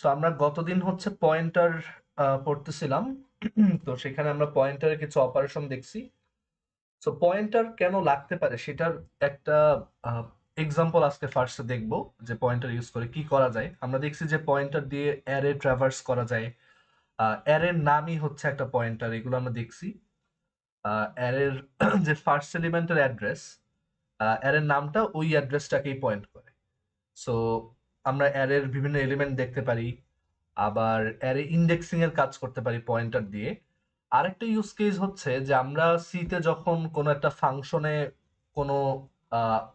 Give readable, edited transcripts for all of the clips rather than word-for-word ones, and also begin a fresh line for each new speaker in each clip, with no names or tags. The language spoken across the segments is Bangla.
সো আমরা গতদিন হচ্ছে পয়েন্টার পড়তেছিলাম। তো সেখানে আমরা পয়েন্টারের কিছু অপারেশন দেখছি। সো পয়েন্টার কেন লাগতে পারে সেটার একটা এক্সাম্পল আজকে ফার্স্টে দেখবো, যে পয়েন্টার ইউজ করে কি করা যায়। আমরা দেখছি যে পয়েন্টার দিয়ে অ্যারে ট্রাভার্স করা যায়। অ্যারের নামই হচ্ছে একটা পয়েন্টার, এগুলো আমরা দেখছি। অ্যারের যে ফার্স্ট এলিমেন্টের অ্যাড্রেস, অ্যারের নামটা ওই অ্যাড্রেসটাকেই পয়েন্ট করে। সো আমরা অ্যারের বিভিন্ন এলিমেন্ট দেখতে পারি, আবার অ্যারে ইন্ডেক্সিং এর কাজ করতে পারি পয়েন্টার দিয়ে। আরেকটা ইউজ কেস হচ্ছে যে আমরা সিতে যখন কোনো একটা ফাংশনে কোনো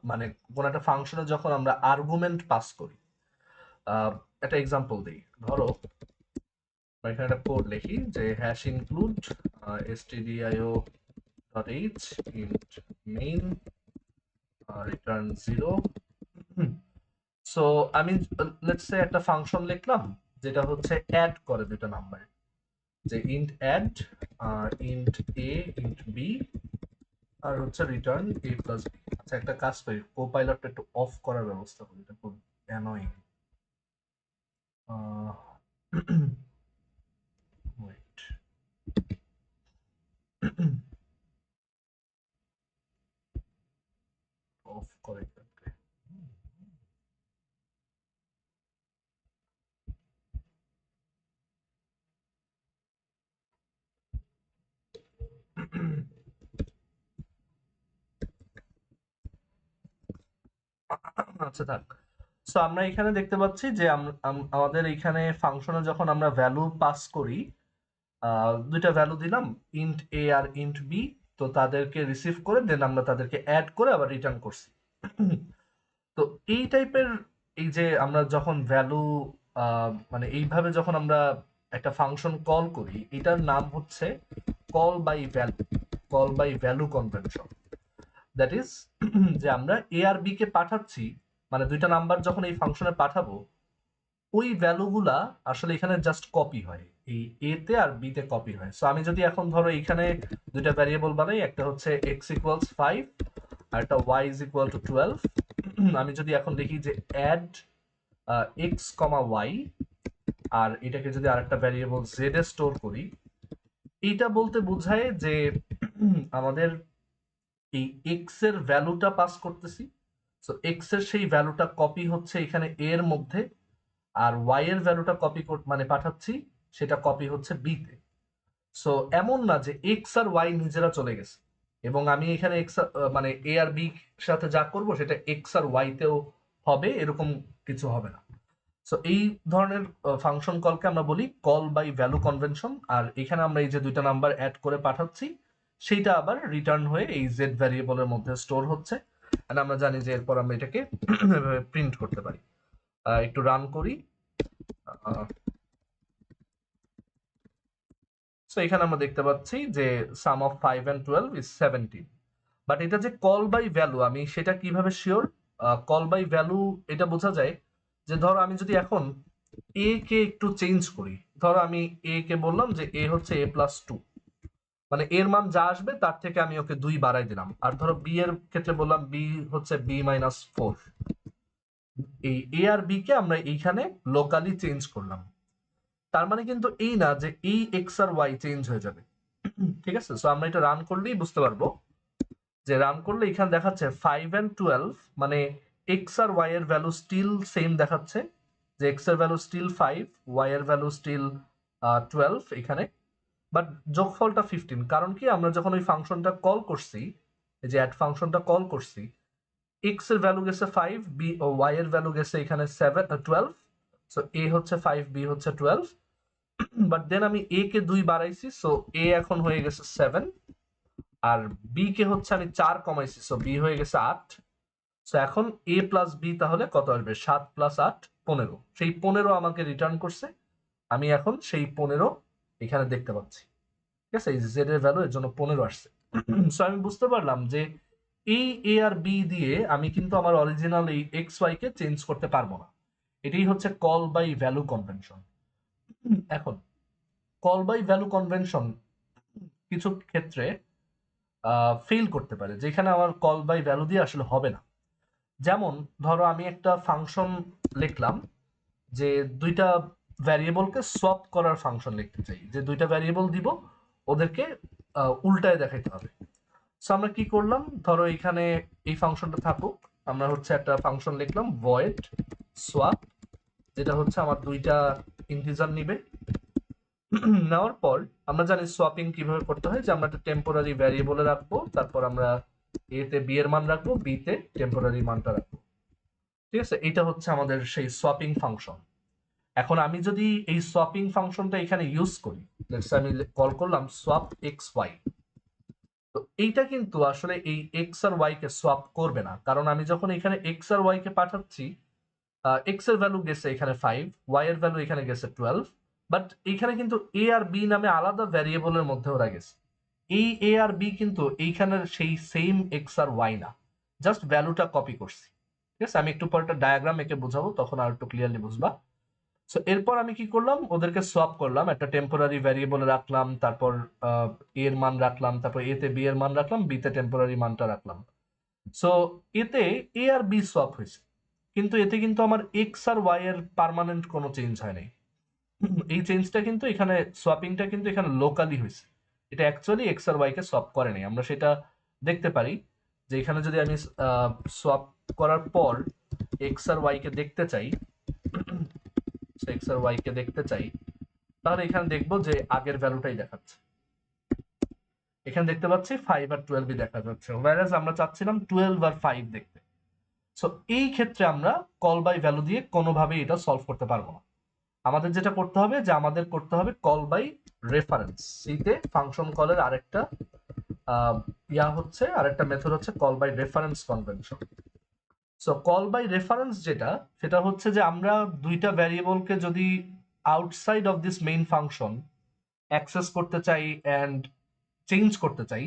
মানে কোনো একটা ফাংশনে যখন আমরা আর্গুমেন্ট পাস করি, একটা এক্সাম্পল দিই। ধরো আমরা এখানে একটা কোড লিখি যে hash include stdio .h int main return 0। So আমি লেটস সে একটা ফাংশন লিখলাম যেটা হচ্ছে অ্যাড করে দুটো নাম্বার, যে ইন্ট অ্যাড ইন্ট এ ইন্ট বি আর হচ্ছে রিটার্ন এ প্লাস বি। আচ্ছা, একটা কাজ করি, কোপাইলটটা একটু অফ করার ব্যবস্থা করি, এটা খুব অ্যানোয়িং। ওয়েট, অফ করে এটাকে। আচ্ছা থাক। সো আমরা এখানে দেখতে পাচ্ছি যে আমাদের এখানে ফাংশনে যখন আমরা ভ্যালু পাস করি, দুইটা ভ্যালু দিলাম, ইন্ট এ আর ইন্ট বি। তো তাদেরকে রিসিভ করে দেন আমরা তাদেরকে অ্যাড করে আবার রিটার্ন করছি। তো এই টাইপের, এই যে আমরা যখন ভ্যালু মানে এইভাবে যখন আমরা একটা ফাংশন কল করি, এটার নাম হচ্ছে call by value, call by value convention. That is যে আমরা এ আর বি কে পাঠাচ্ছি, মানে দুইটা নাম্বার যখন এই ফাংশনে পাঠাবো, ওই ভ্যালুগুলা আসলে এখানে জাস্ট কপি হয়, এই এ তে আর বি তে কপি হয়। সো আমি যদি এখন ধরো এখানে দুইটা ভ্যারিয়েবল বানাই, একটা হচ্ছে এক্স ইকুয়ালস 5 আর একটা ওয়াই ইজ ইকুয়াল টু 12। আমি যদি এখন দেখি যে অ্যাড এক্স কমা ওয়াই, আর এটাকে যদি আরেকটা ভ্যারিয়েবল জেড এ স্টোর করি, এইটা বলতে বোঝায় যে আমাদের এই এক্স এর ভ্যালুটা পাস করতেছি। সো এক্স এর সেই ভ্যালুটা কপি হচ্ছে এখানে এর মধ্যে, আর ওয়াই এর ভ্যালুটা কপি মানে পাঠাচ্ছি, সেটা কপি হচ্ছে বি তে। সো এমন না যে এক্স আর ওয়াই নিজেরা চলে গেছে এবং আমি এখানে এক্স মানে এ আর বি সাথে যা করব সেটা এক্স আর ওয়াই তেও হবে, এরকম কিছু হবে না। সো এই ধরনের ফাংশন কলকে আমরা বলি কল বাই ভ্যালু কনভেনশন। আর এখানে আমরা এই যে দুইটা নাম্বার অ্যাড করে পাঠাচ্ছি, সেইটা আবার রিটার্ন হয়ে এই জেড ভ্যারিয়েবলের মধ্যে স্টোর হচ্ছে। আর আমরা জানি যে এরপর আমরা এটাকে প্রিন্ট করতে পারি। একটু রান করি। সো এখানে আমরা দেখতে পাচ্ছি যে সাম অফ 5 and 12 is 17। বাট এটা যে কল বাই ভ্যালু, আমি সেটা কিভাবে শিওর? কল বাই ভ্যালু এটা বোঝা যায় যে ধরো আমি যদি এখন এ কে একটু চেঞ্জ করি, ধরো আমি এ কে বললাম যে এ হচ্ছে এ প্লাস 2, মানে এর মান যা আসবে তার থেকে আমি ওকে 2 বাড়াই দিলাম। আর ধরো বি এর ক্ষেত্রে বললাম বি হচ্ছে বি মাইনাস 4। এই এ আর বি কে আমরা এইখানে লোকালি চেঞ্জ করলাম। তার মানে কিন্তু এই না যে এই এক্স আর ওয়াই চেঞ্জ হয়ে যাবে। ঠিক আছে, সো আমরা এটা রান করলেই বুঝতে পারবো যে রান করলে এখানে দেখাচ্ছে 5 and 12, মানে এক্স আর ওয়াই এর ভ্যালু স্টিল সেম দেখাচ্ছে, যে এক্স এর ভ্যালু স্টিল 5, ওয়াই এর ভ্যালু স্টিল 12 এখানে, বাট যোগফলটা 15। কারণ কি, আমরা যখন ওই ফাংশনটা কল করছি, এই যে অ্যাড ফাংশনটা কল করছি, এক্স এর ভ্যালু গেছে 5, বি ও ওয়াই এর ভ্যালু গেছে এখানে 12। সো এ হচ্ছে 5, বি হচ্ছে 12। বাট দেন আমি এ কে 2 বাড়াইছি, সো এ এখন হয়ে গেছে 7। আর বি কে হচ্ছে আমি 4 কমাইছি, সো বি হয়ে গেছে 8। সো এখন এ প্লাস বি তাহলে কত আসবে? 7 প্লাস 8 15। সেই 15 আমাকে রিটার্ন করছে। আমি এখন সেই 15 এখানে দেখতে পাচ্ছি। ঠিক আছে, এই জেড এর ভ্যালু এর জন্য 15 আসছে। সো আমি বুঝতে পারলাম যে এই এ আর বি দিয়ে আমি কিন্তু আমার অরিজিনাল এই এক্স ওয়াই কে চেঞ্জ করতে পারবো না। এটাই হচ্ছে কল বাই ভ্যালু কনভেনশন। এখন কল বাই ভ্যালু কনভেনশন কিছু ক্ষেত্রে ফেল করতে পারে, যেখানে আমার কল বাই ভ্যালু দিয়ে আসলে হবে না। যেমন ধরো আমি একটা ফাংশন লিখলাম যে দুইটা ভ্যারিয়েবলকে সোয়াপ করার ফাংশন লিখতে চাই, যে দুইটা ভ্যারিয়েবল দিব ওদেরকে উল্টায় দেখাইতে হবে। সো আমরা কি করলাম, ধরো এখানে এই ফাংশনটা থাকুক, আমরা হচ্ছে একটা ফাংশন লিখলাম ভয়েড সোয়াপ, যেটা হচ্ছে আমার দুইটা ইন্টিজার নিবে। নেওয়ার পর আমরা জানি সোয়াপিং কিভাবে করতে হয়, যে আমরা একটা টেম্পোরারি ভ্যারিয়েবলে রাখবো, তারপর আমরা এ তে বি এর মান রাখবো, বি তে টেম্পোরারি মানটা রাখবো। ঠিক আছে, এটা হচ্ছে আমাদের সেই সোয়াপিং ফাংশন। এখন আমি যদি এই সোয়াপিং ফাংশনটা এখানে ইউজ করি, আমি কল করলাম সোয়াপ এক্স ওয়াই, তো এইটা কিন্তু আসলে এই এক্স আর ওয়াই কে সোয়াপ করবে না, কারণ আমি যখন এখানে এক্স আর ওয়াই কে পাঠাচ্ছি, এক্স এর ভ্যালু গেছে এখানে 5, ওয়াই এর ভ্যালু এখানে গেছে 12, বাট এইখানে কিন্তু এ আর বি নামে আলাদা ভ্যারিয়েবলের মধ্যে ওরা গেছে। এই এ আর বি কিন্তু এইখানের সেই সেম এক্স আর ওয়াই না, জাস্ট ভ্যালুটা কপি করছি। ঠিক আছে, আমি একটু পর একটা ডায়াগ্রাম এঁকে বোঝাবো, তখন আর একটু ক্লিয়ারলি বুঝবা। সো এরপর আমি কি করলাম, ওদেরকে সোয়াপ করলাম, একটা টেম্পোরারি ভ্যারিয়েবল রাখলাম, তারপর এর মান রাখলাম, তারপর এ তে বি এর মান রাখলাম, বি তে টেম্পোরারি মানটা রাখলাম। সো এতে এ আর বি সোয়াপ হয়েছে, কিন্তু এতে কিন্তু আমার এক্স আর ওয়াই এর পার্মানেন্ট কোনো চেঞ্জ হয় নাই। এই চেঞ্জটা কিন্তু এখানে, সোয়াপিংটা কিন্তু এখানে লোকালি হয়েছে, এটা অ্যাকচুয়ালি এক্স আর ওয়াই কে সোয়াপ করে নাই। আমরা সেটা দেখতে পারি যে এখানে যদি আমি সোয়াপ করার পর এক্স আর ওয়াই কে দেখতে চাই, এক্স আর ওয়াই কে দেখতে চাই, তাহলে এখানে দেখবো যে আগের ভ্যালুটাই দেখাচ্ছে। এখানে দেখতে পাচ্ছি 5 আর 12 দেখা যাচ্ছে, ওয়্যারাজ আমরা চাচ্ছিলাম 12 আর 5 দেখতে। সো এই ক্ষেত্রে আমরা কল বাই ভ্যালু দিয়ে কোনোভাবেই এটা সলভ করতে পারবো না। আমাদের যেটা করতে হবে, যে আমাদের করতে হবে কল বাই রেফারেন্স। সিতে ফাংশন কলের আরেকটা আরেকটা মেথড হচ্ছে call by reference convention. So call by reference যেটা, সেটা হচ্ছে যে আমরা দুইটা ভ্যারিয়েবলকে যদি outside of this main function access করতে চাই অ্যান্ড চেঞ্জ করতে চাই,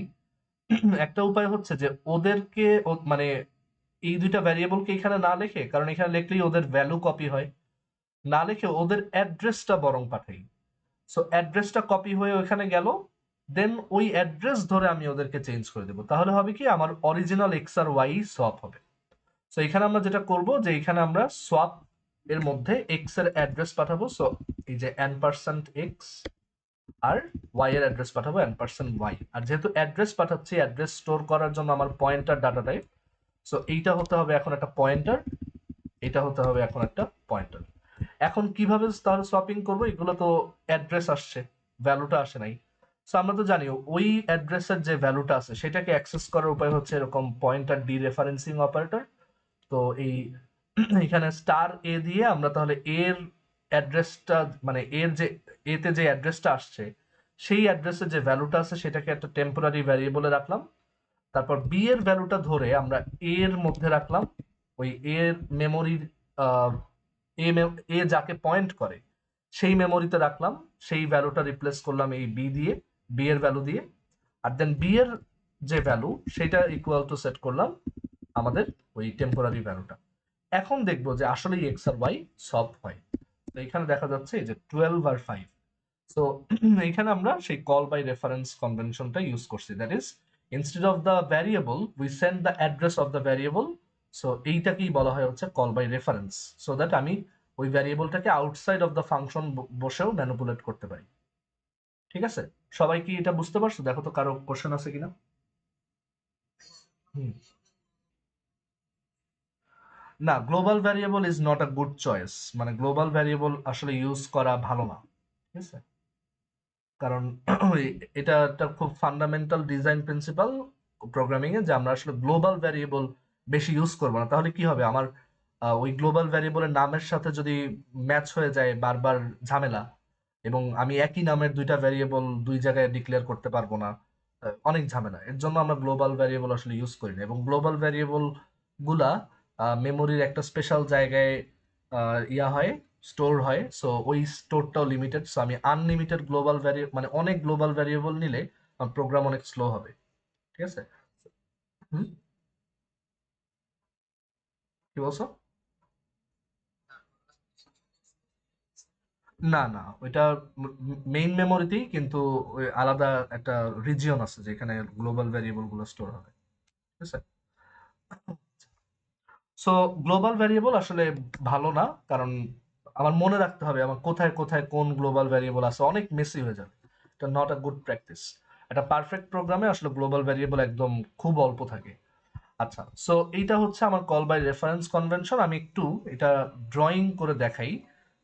একটা উপায় হচ্ছে যে ওদেরকে মানে এই দুইটা ভ্যারিয়েবলকে এখানে না লিখে, কারণ এখানে লিখলেই ওদের ভ্যালু কপি হয়, না লিখে ওদের অ্যাড্রেসটা বরং পাঠাই। সো অ্যাড্রেসটা কপি হয়ে ওখানে গেল, দেন ওই অ্যাড্রেস ধরে আমি ওদেরকে চেঞ্জ করে দেবো, তাহলে হবে কি আমার অরিজিনাল এক্স আর ওয়াই সোয়াপ হবে। সো এখানে আমরা যেটা করব, যে এখানে আমরা সোয়াপ এর মধ্যে এক্স এর অ্যাড্রেস পাঠাবো, সো এই যে n%x, আর ওয়াই এর অ্যাড্রেস পাঠাবো n%y। আর যেহেতু অ্যাড্রেস পাঠাচ্ছি, অ্যাড্রেস স্টোর করার জন্য আমার পয়েন্টার ডাটা টাইপ, সো এইটা হতে হবে এখন একটা পয়েন্টার, এটা হতে হবে এখন একটা পয়েন্টার। এখন কিভাবে তাহলে সোয়াপিং করবো, এগুলো তো অ্যাড্রেস আসছে, ভ্যালুটা আসে নাই। সো আমরা তো জানি ওই অ্যাড্রেসের যে ভ্যালুটা আছে সেটাকে অ্যাক্সেস করার উপায় হচ্ছে এরকম পয়েন্টার ডি রেফারেন্সিং অপারেটর। তো এই এখানে স্টার এ দিয়ে আমরা তাহলে এর অ্যাড্রেসটা, মানে এর যে এতে যে অ্যাড্রেসটা আসছে সেই অ্যাড্রেসের যে ভ্যালুটা আছে সেটাকে একটা টেম্পোরারি ভ্যারিয়েবলে রাখলাম, তারপর বি এর ভ্যালুটা ধরে আমরা এর মধ্যে রাখলাম, ওই এর মেমোরির এ যাকে পয়েন্ট করে সেই মেমোরিতে রাখলাম, সেই ভ্যালুটা রিপ্লেস করলাম এই বি দিয়ে, বি এর ভ্যালু দিয়ে, আর দেন বি এর যে ভ্যালু সেটা ইকুয়াল টু সেট করলাম আমাদের ওই টেম্পোরারি ভ্যালুটা। এখন দেখবো যে আসলে এক্স আর ওয়াই সলভ হয়। তো এখানে দেখা যাচ্ছে যে 12 আর 5। সো এইখানে আমরা সেই কল বাই রেফারেন্স কনভেনশনটা ইউজ করছি, that is instead of the variable we send the address of the variable. So এইটাকেই বলা হয় হচ্ছে call by reference, so that আমি ওই ভ্যারিয়েবলটাকে আউটসাইড অফ দ্য ফাংশন বসেও ম্যানিপুলেট করতে পারি। ঠিক আছে, সবাই কি এটা বুঝতে পারছো? দেখো তো কারো কোশ্চেন আছে কিনা। হুম। না, global variable is not a good choice, মানে গ্লোবাল ভ্যারিয়েবল আসলে ইউজ করা ভালো না। ঠিক আছে, কারণ এটা একটা খুব ফান্ডামেন্টাল ডিজাইন প্রিন্সিপাল প্রোগ্রামিং এ, যে আমরা আসলে গ্লোবাল ভ্যারিয়েবল বেশি ইউজ করবো না। তাহলে কি হবে, আমার ওই গ্লোবাল ভ্যারিয়েবলের নামের সাথে যদি ম্যাচ হয়ে যায় বারবার, ঝামেলা, এবং আমি একই নামের দুইটা ভ্যারিয়েবল দুই জায়গায় ডিক্লেয়ার করতে পারবো না, অনেক ঝামেলা। এর জন্য আমরা গ্লোবাল ভ্যারিয়েবল আসলে ইউজ করি না, এবং গ্লোবাল ভ্যারিয়েবল গুলা মেমোরির একটা স্পেশাল জায়গায় ইয়া হয়, স্টোর হয়। সো ওই স্টোরটাও লিমিটেড, সো আমি আনলিমিটেড গ্লোবাল ভ্যারিয়েবল, মানে অনেক গ্লোবাল ভ্যারিয়েবল নিলে আমার প্রোগ্রাম অনেক স্লো হবে। ঠিক আছে। হুম, কি বলছো? না না, ওইটা মেইন মেমোরিতেই, কিন্তু ওই আলাদা একটা রিজিয়ন আছে যেখানে গ্লোবাল ভ্যারিয়েবল গুলো স্টোর হবে। ঠিক আছে। সো গ্লোবাল ভ্যারিয়েবল আসলে ভালো না, কারণ আমার মনে রাখতে হবে আমার কোথায় কোথায় কোন গ্লোবাল ভ্যারিয়েবল আছে, অনেক মেসি হয়ে যাবে। এটা নট আ গুড প্র্যাকটিস। একটা পারফেক্ট প্রোগ্রামে আসলে গ্লোবাল ভ্যারিয়েবল একদম খুব অল্প থাকে। আচ্ছা, সো এইটা হচ্ছে আমার কল বাই রেফারেন্স কনভেনশন। আমি একটু এটা ড্রয়িং করে দেখাই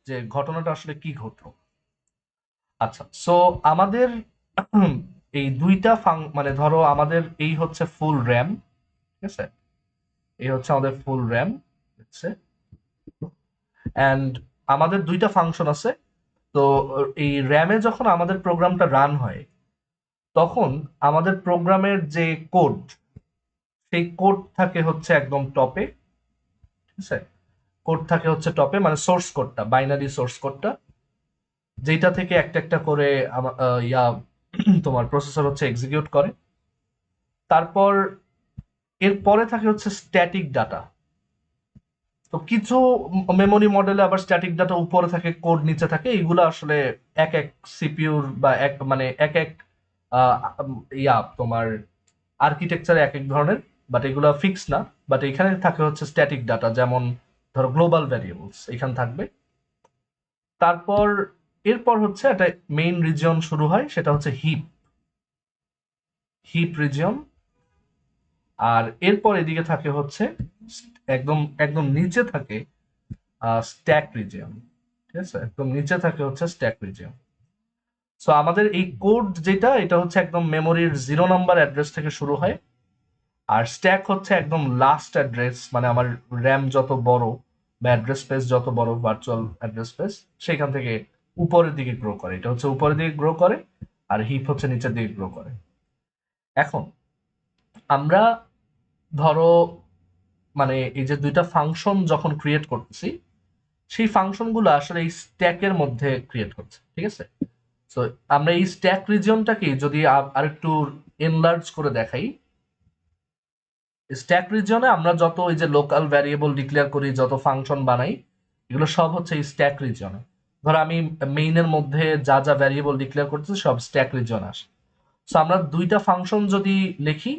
যে ঘটনাটা আসলে কি ঘটলো। আচ্ছা, সো আমাদের এই দুইটা মানে ধরো আমাদের এই হচ্ছে ফুল র্যাম, ঠিক আছে, এই হচ্ছে আমাদের ফুল র্যাম, হচ্ছে, অ্যান্ড আমাদের দুইটা ফাংশন আছে। তো এই র্যামে যখন আমাদের প্রোগ্রামটা রান হয় তখন আমাদের প্রোগ্রামের যে কোড, সেই কোড থাকে হচ্ছে একদম টপে, ঠিক আছে, কোড থাকে হচ্ছে টপে, মানে সোর্স কোডটা, বাইনারি সোর্স কোডটা, যেটা থেকে একটা একটা করে ইয়া তোমার প্রসেসর হচ্ছে এক্সিকিউট করে। তারপর এর পরে থাকে হচ্ছে স্ট্যাটিক ডাটা। তো কিছু মেমোরি মডেলে আবার স্ট্যাটিক ডাটা উপরে থাকে, কোড নিচে থাকে। এগুলো আসলে এক এক সিপিইউর বা এক মানে এক এক তোমার আর্কিটেকচারে এক এক ধরনের, বাট এগুলো ফিক্স না। বাট এখানে থাকে হচ্ছে স্ট্যাটিক ডাটা, যেমন ধরো গ্লোবাল ভ্যারিয়েবলস এখানে থাকবে। তারপর এরপর হচ্ছে একটা মেইন রিজিয়ন শুরু হয়, সেটা হচ্ছে হিপ, হিপ রিজিয়ন। আর এরপর এদিকে থাকে হচ্ছে একদম একদম নিচে থাকে স্ট্যাক রিজিয়ন, ঠিক আছে, একদম নিচে থাকে হচ্ছে স্ট্যাক রিজিয়ন। সো আমাদের এই কোড যেটা, এটা হচ্ছে একদম মেমোরির 0 নাম্বার অ্যাড্রেস থেকে শুরু হয়। আর স্ট্যাক হচ্ছে একদম লাস্ট অ্যাড্রেস, মানে আমার র্যাম যত বড় বা অ্যাড্রেস স্পেস যত বড়, ভার্চুয়াল অ্যাড্রেস স্পেস, সেখান থেকে উপরের দিকে গ্রো করে। এটা হচ্ছে উপরের দিকে গ্রো করে, আর হিপ হচ্ছে নিচের দিকে গ্রো করে। এখন আমরা ধরো মানে এই যে দুইটা ফাংশন যখন ক্রিয়েট করতেছি, সেই ফাংশনগুলো আসলে এই স্ট্যাকের মধ্যে ক্রিয়েট করছে, ঠিক আছে। তো আমরা এই স্ট্যাক রিজিয়নটাকে যদি আরেকটু এনলার্জ করে দেখাই, স্ট্যাক রিজিয়নে আমরা যত এই যে লোকাল ভ্যারিয়েবল ডিক্লেয়ার করি, যত ফাংশন বানাই, এগুলো সব হচ্ছে এই স্ট্যাক রিজিয়নে। ধরো আমি মেইনের মধ্যে যা যা ভ্যারিয়েবল ডিক্লেয়ার করতেছি সব স্ট্যাক রিজিয়ন আসে। সো আমরা দুইটা ফাংশন যদি লিখি,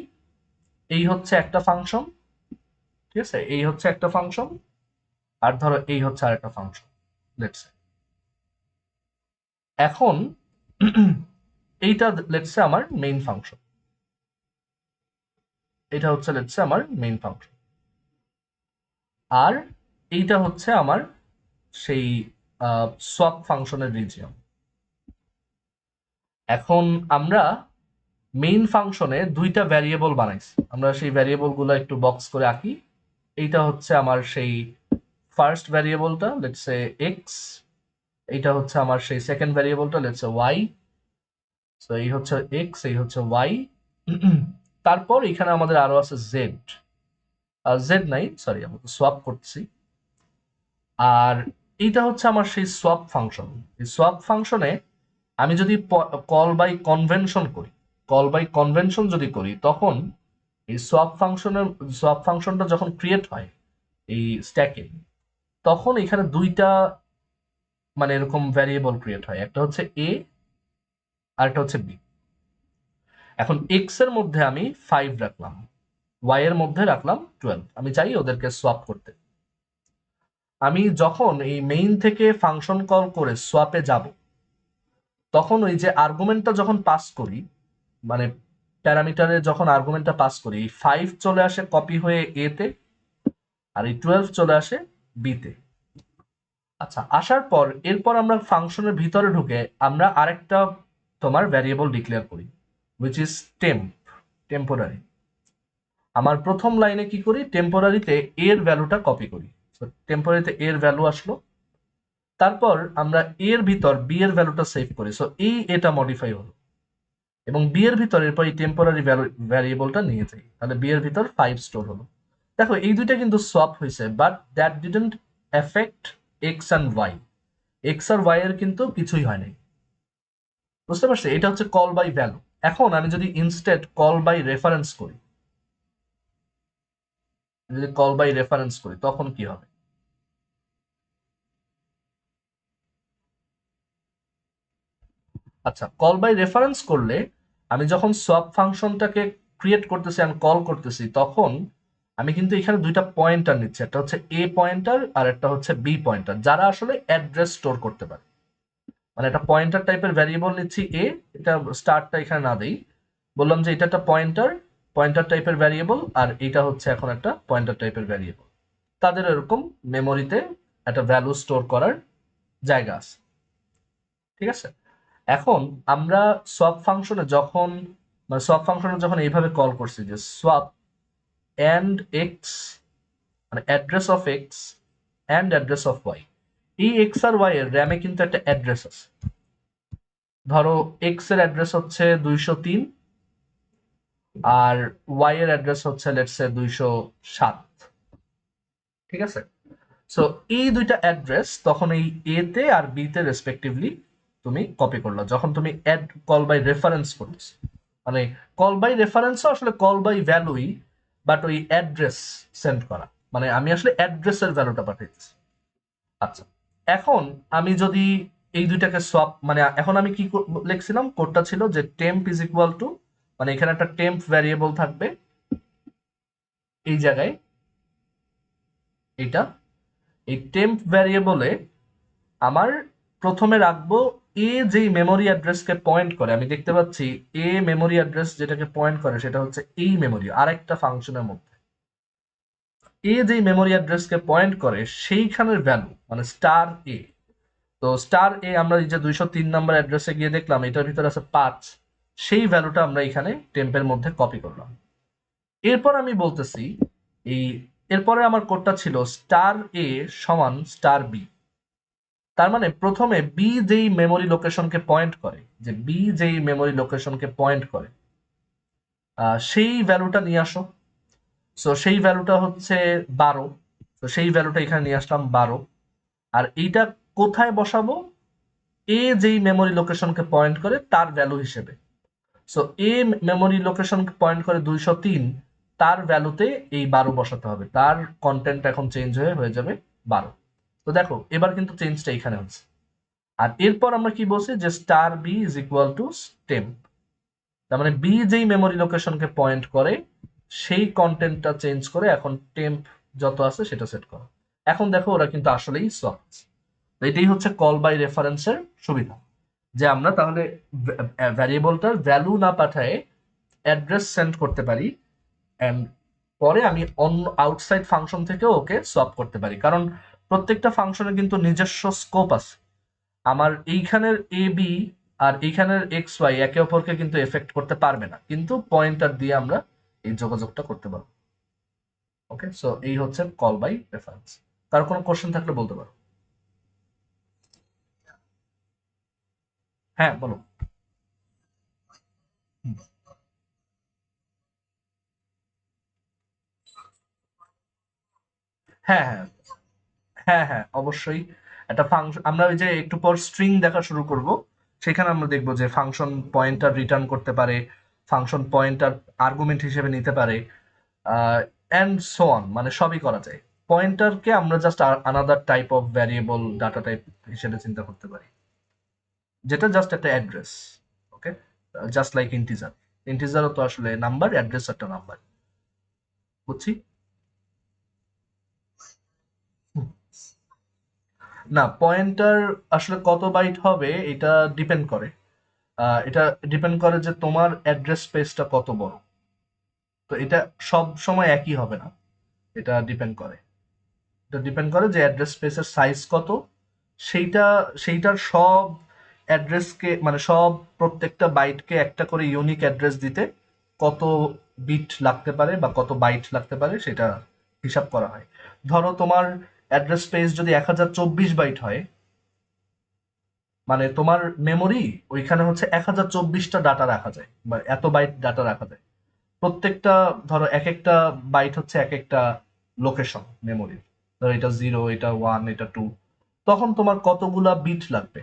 এই হচ্ছে একটা ফাংশন, ঠিক আছে, এই হচ্ছে একটা ফাংশন, আর ধরো এই হচ্ছে আরেকটা ফাংশন, লেটস সে। এখন এইটা লেটস সে আমার মেইন ফাংশন, এটা হচ্ছে লেটস সে আমার মেইন ফাংশন, আর এইটা হচ্ছে আমার সেই সোয়াপ ফাংশনের রিজিয়ন। এখন আমরা মেইন ফাংশনে দুইটা ভ্যারিয়েবল বানাইছি, আমরা সেই ভ্যারিয়েবল গুলো একটু বক্স করে আঁকি। এইটা হচ্ছে আমার সেই ফার্স্ট ভ্যারিয়েবলটা, লেটস সে এক্স। এইটা হচ্ছে আমার সেই সেকেন্ড ভ্যারিয়েবলটা, লেটস সে ওয়াই। তো এই হচ্ছে এক্স, এই হচ্ছে ওয়াই। তারপর এখানে আমাদের আরো আছে জেড, জেড নাই, সরি, আমরা সোয়াপ করছি। আর এইটা হচ্ছে আমার সেই সোয়াপ ফাংশন। এই সোয়াপ ফাংশনে আমি যদি কল বাই কনভেনশন করি, কল বাই কনভেনশন যদি করি, তখন এই সোয়াপ ফাংশনটা যখন ক্রিয়েট হয় এই স্ট্যাকে, তখন এখানে দুইটা মানে এরকম ভ্যারিয়েবল ক্রিয়েট হয়, একটা হচ্ছে এ আর একটা হচ্ছে বি। এখন এক্স এর মধ্যে আমি 5 রাখলাম, ওয়াই এর মধ্যে রাখলাম 12, আমি চাই ওদেরকে সোয়াপ করতে। আমি যখন এই মেইন থেকে ফাংশন কল করে সোয়াপে যাব, তখন ওই যে আর্গুমেন্টটা যখন পাস করি, মানে প্যারামিটারে যখন আর্গুমেন্টটা পাস করি, 5 চলে আসে কপি হয়ে এ তে, আর এই 12 চলে আসে বি তে। আচ্ছা, আসার পর এরপর আমরা ফাংশনের ভিতরে ঢুকে আমরা আরেকটা তোমার ভ্যারিয়েবল ডিক্লেয়ার করি, হুইচ ইজ টেম্পোরারি। আমার প্রথম লাইনে কি করি, টেম্পোরারিতে এর ভ্যালুটা কপি করি। টেম্পোরারিতে এর ভ্যালু আসলো, তারপর আমরা এর ভিতর বি এর ভ্যালুটা সেভ করি। সো এই এটা মডিফাই হলো, এবং বি এর ভিতর এরপর এই টেম্পোরারি ভ্যারিয়েবলটা নিয়ে যাই, তাহলে বি এর ভিতর 5 স্টোর হলো। দেখো এই দুইটা কিন্তু সোয়াপ হয়েছে, but that didn't affect X and Y. X আর ওয়াই এর কিন্তু কিছুই হয় নাই, বুঝতে পারছি? এটা হচ্ছে কল বাই ভ্যালু। এখন আমি যদি ইনস্টেড কল বাই রেফারেন্স করি, যদি কল বাই রেফারেন্স করি, তখন কি হবে? আচ্ছা, কল বাই রেফারেন্স করলে আমি যখন সোয়াপ ফাংশনটাকে ক্রিয়েট করতেছি, আমি কল করতেছি, তখন আমি কিন্তু এখানে দুইটা পয়েন্টার নিচ্ছি, একটা হচ্ছে এ পয়েন্টার আর একটা হচ্ছে বি পয়েন্টার, যারা আসলে অ্যাড্রেস স্টোর করতে পারে। মানে একটা পয়েন্টার টাইপের ভ্যারিয়েবল নিচ্ছি এ, এটা স্টারটা এখানে না দেই, বললাম যে এটা একটা পয়েন্টার, পয়েন্টার টাইপের ভ্যারিয়েবল, আর এটা হচ্ছে এখন একটা পয়েন্টার টাইপের ভ্যারিয়েবল। তাদের এরকম মেমোরিতে একটা ভ্যালু স্টোর করার জায়গা আছে, ঠিক আছে। এখন আমরা সোয়াপ ফাংশনে যখন, মানে সোয়াপ ফাংশনে যখন এইভাবে কল করছি যে সোয়াপ অ্যান্ড এক্স, মানে address of X and address of Y, এই এক্স আর ওয়াই এর র্যামে কিন্তু একটা অ্যাড্রেস আছে। ধরো এক্স এর অ্যাড্রেস হচ্ছে 203 আর ওয়াই এর অ্যাড্রেস হচ্ছে লেটস সে 207, ঠিক আছে। সো এই দুইটা অ্যাড্রেস তখন এই এ তে আর বি তে রেসপেক্টিভলি তুমি কপি করলো যখন তুমি অ্যাড কল বাই রেফারেন্স করতেছো। মানে কল বাই রেফারেন্সও আসলে কল বাই ভ্যালুই, বাট ওই অ্যাড্রেস সেন্ড করা, মানে আমি আসলে অ্যাড্রেসের ভ্যালুটা পাঠাইতেছি। আচ্ছা, এখন আমি যদি এই দুইটাকে সোয়াপ, মানে এখন আমি কি লিখছিলাম, কোডটা ছিল যে টেম্প ইজ ইকুয়াল টু, মানে এখানে একটা টেম্প ভ্যারিয়েবল থাকবে এই জায়গায়, এটা এই টেম্প ভ্যারিয়েবলে আমার প্রথমে রাখবো এ যেই মেমোরি অ্যাড্রেসকে পয়েন্ট করে, আমি দেখতে পাচ্ছি এ মেমোরি অ্যাড্রেস যেটাকে পয়েন্ট করে সেটা হচ্ছে এই মেমোরি আরেকটা ফাংশনের মধ্যে। এ যেই মেমোরি অ্যাড্রেসকে পয়েন্ট করে সেইখানের ভ্যালু মানে স্টার এ, তো স্টার এ আমরা এই যে 203 নাম্বার অ্যাড্রেসে গিয়ে দেখলাম এটার ভিতরে আছে 5, সেই ভ্যালুটা আমরা এখানে টেম্পের মধ্যে কপি করলাম। এরপর আমি বলতেছি এই, এরপরে আমার কোডটা ছিল স্টার এ সমান স্টার বি, তার মানে প্রথমে বি যেই মেমোরি লোকেশনকে পয়েন্ট করে, যে বি যেই মেমোরি লোকেশনকে পয়েন্ট করে সেই ভ্যালুটা নিয়ে আসো। সো সেই ভ্যালুটা হচ্ছে 12, তো সেই ভ্যালুটা এখানে নিয়ে আসলাম 12। আর এইটা কোথায় বসাবো, এ যেই মেমোরি লোকেশনকে পয়েন্ট করে তার ভ্যালু হিসেবে। সো এ মেমোরি লোকেশন পয়েন্ট করে 203, তার ভ্যালুতে এই 12 বসাতে হবে, তার কন্টেন্ট এখন চেঞ্জ হয়ে যাবে 12। তো দেখো এবার কিন্তু চেঞ্জটা এখানে হচ্ছে। আর এরপর আমরা কি বলছি যে star B is equal to temp, তার মানে বি যেই মেমোরি লোকেশনকে পয়েন্ট করে সেই কন্টেন্টটা চেঞ্জ করে এখন টেম্প যত আছে সেটা সেট করো। এখন দেখো ওরা কিন্তু আসলেই সোয়াপ। এটাই হচ্ছে কল বাই রেফারেন্সের সুবিধা, যে আমরা তাহলে ভ্যারিয়েবলটার ভ্যালু না পাঠায় অ্যাড্রেস সেন্ড করতে পারি, এন্ড পরে আমি অন্য আউটসাইড ফাংশন থেকেও ওকে সোয়াপ করতে পারি, কারণ প্রত্যেকটা ফাংশনের কিন্তু নিজস্ব স্কোপ আছে। আমার এইখানের এ বি আর এইখানের এক্স ওয়াই একে অপরকে কিন্তু এফেক্ট করতে পারবে না, কিন্তু পয়েন্টার দিয়ে আমরা এই যোগাযোগটা করতে পারবো। ওকে, সো এই হচ্ছে কল বাই রেফারেন্স। তার কোনো কোশ্চেন থাকলে বলতে পারো। হ্যাঁ বলো। হুম। হ্যাঁ হ্যাঁ হ্যাঁ হ্যাঁ অবশ্যই। একটা ফাংশন আমরা ওই যে একটু পর স্ট্রিং দেখা শুরু করব, সেখানে আমরা দেখবো যে ফাংশন পয়েন্টার রিটার্ন করতে পারে, ফাংশন পয়েন্টার আর্গুমেন্ট হিসেবে নিতে পারে, এন্ড সো অন, মানে সবই করা যায়। পয়েন্টারকে আমরা just another type of variable data type হিসেবে চিন্তা করতে পারি, যেটা জাস্ট একটা অ্যাড্রেস। ওকে, জাস্ট লাইক ইন্টিজার, ইন্টিজারও তো আসলে নাম্বার, অ্যাড্রেস একটা নাম্বার, বুঝছি। না, পয়েন্টার আসলে কত বাইট হবে এটা ডিপেন্ড করে, এটা ডিপেন্ড করে যে তোমার অ্যাড্রেস স্পেসটা কত বড়। তো এটা সব সময় একই হবে না, এটা ডিপেন্ড করে, এটা ডিপেন্ড করে যে অ্যাড্রেস স্পেসের সাইজ কত, সেইটা, সেইটার সব অ্যাড্রেসকে মানে সব প্রত্যেকটা বাইটকে একটা করে ইউনিক অ্যাড্রেস দিতে কত বিট লাগতে পারে বা কত বাইট লাগতে পারে সেটা হিসাব করা হয়। ধরো তোমার অ্যাড্রেস স্পেস যদি 1024 বাইট হয়, মানে তোমার মেমোরি ওইখানে হচ্ছে 1024টা ডাটা রাখা যায় বা এত বাইট ডাটা রাখা যায়। প্রত্যেকটা ধরো এক একটা বাইট হচ্ছে এক একটা লোকেশন মেমোরির, ধরো এটা 0, এটা 1, এটা 2, তখন তোমার কতগুলা বিট লাগবে।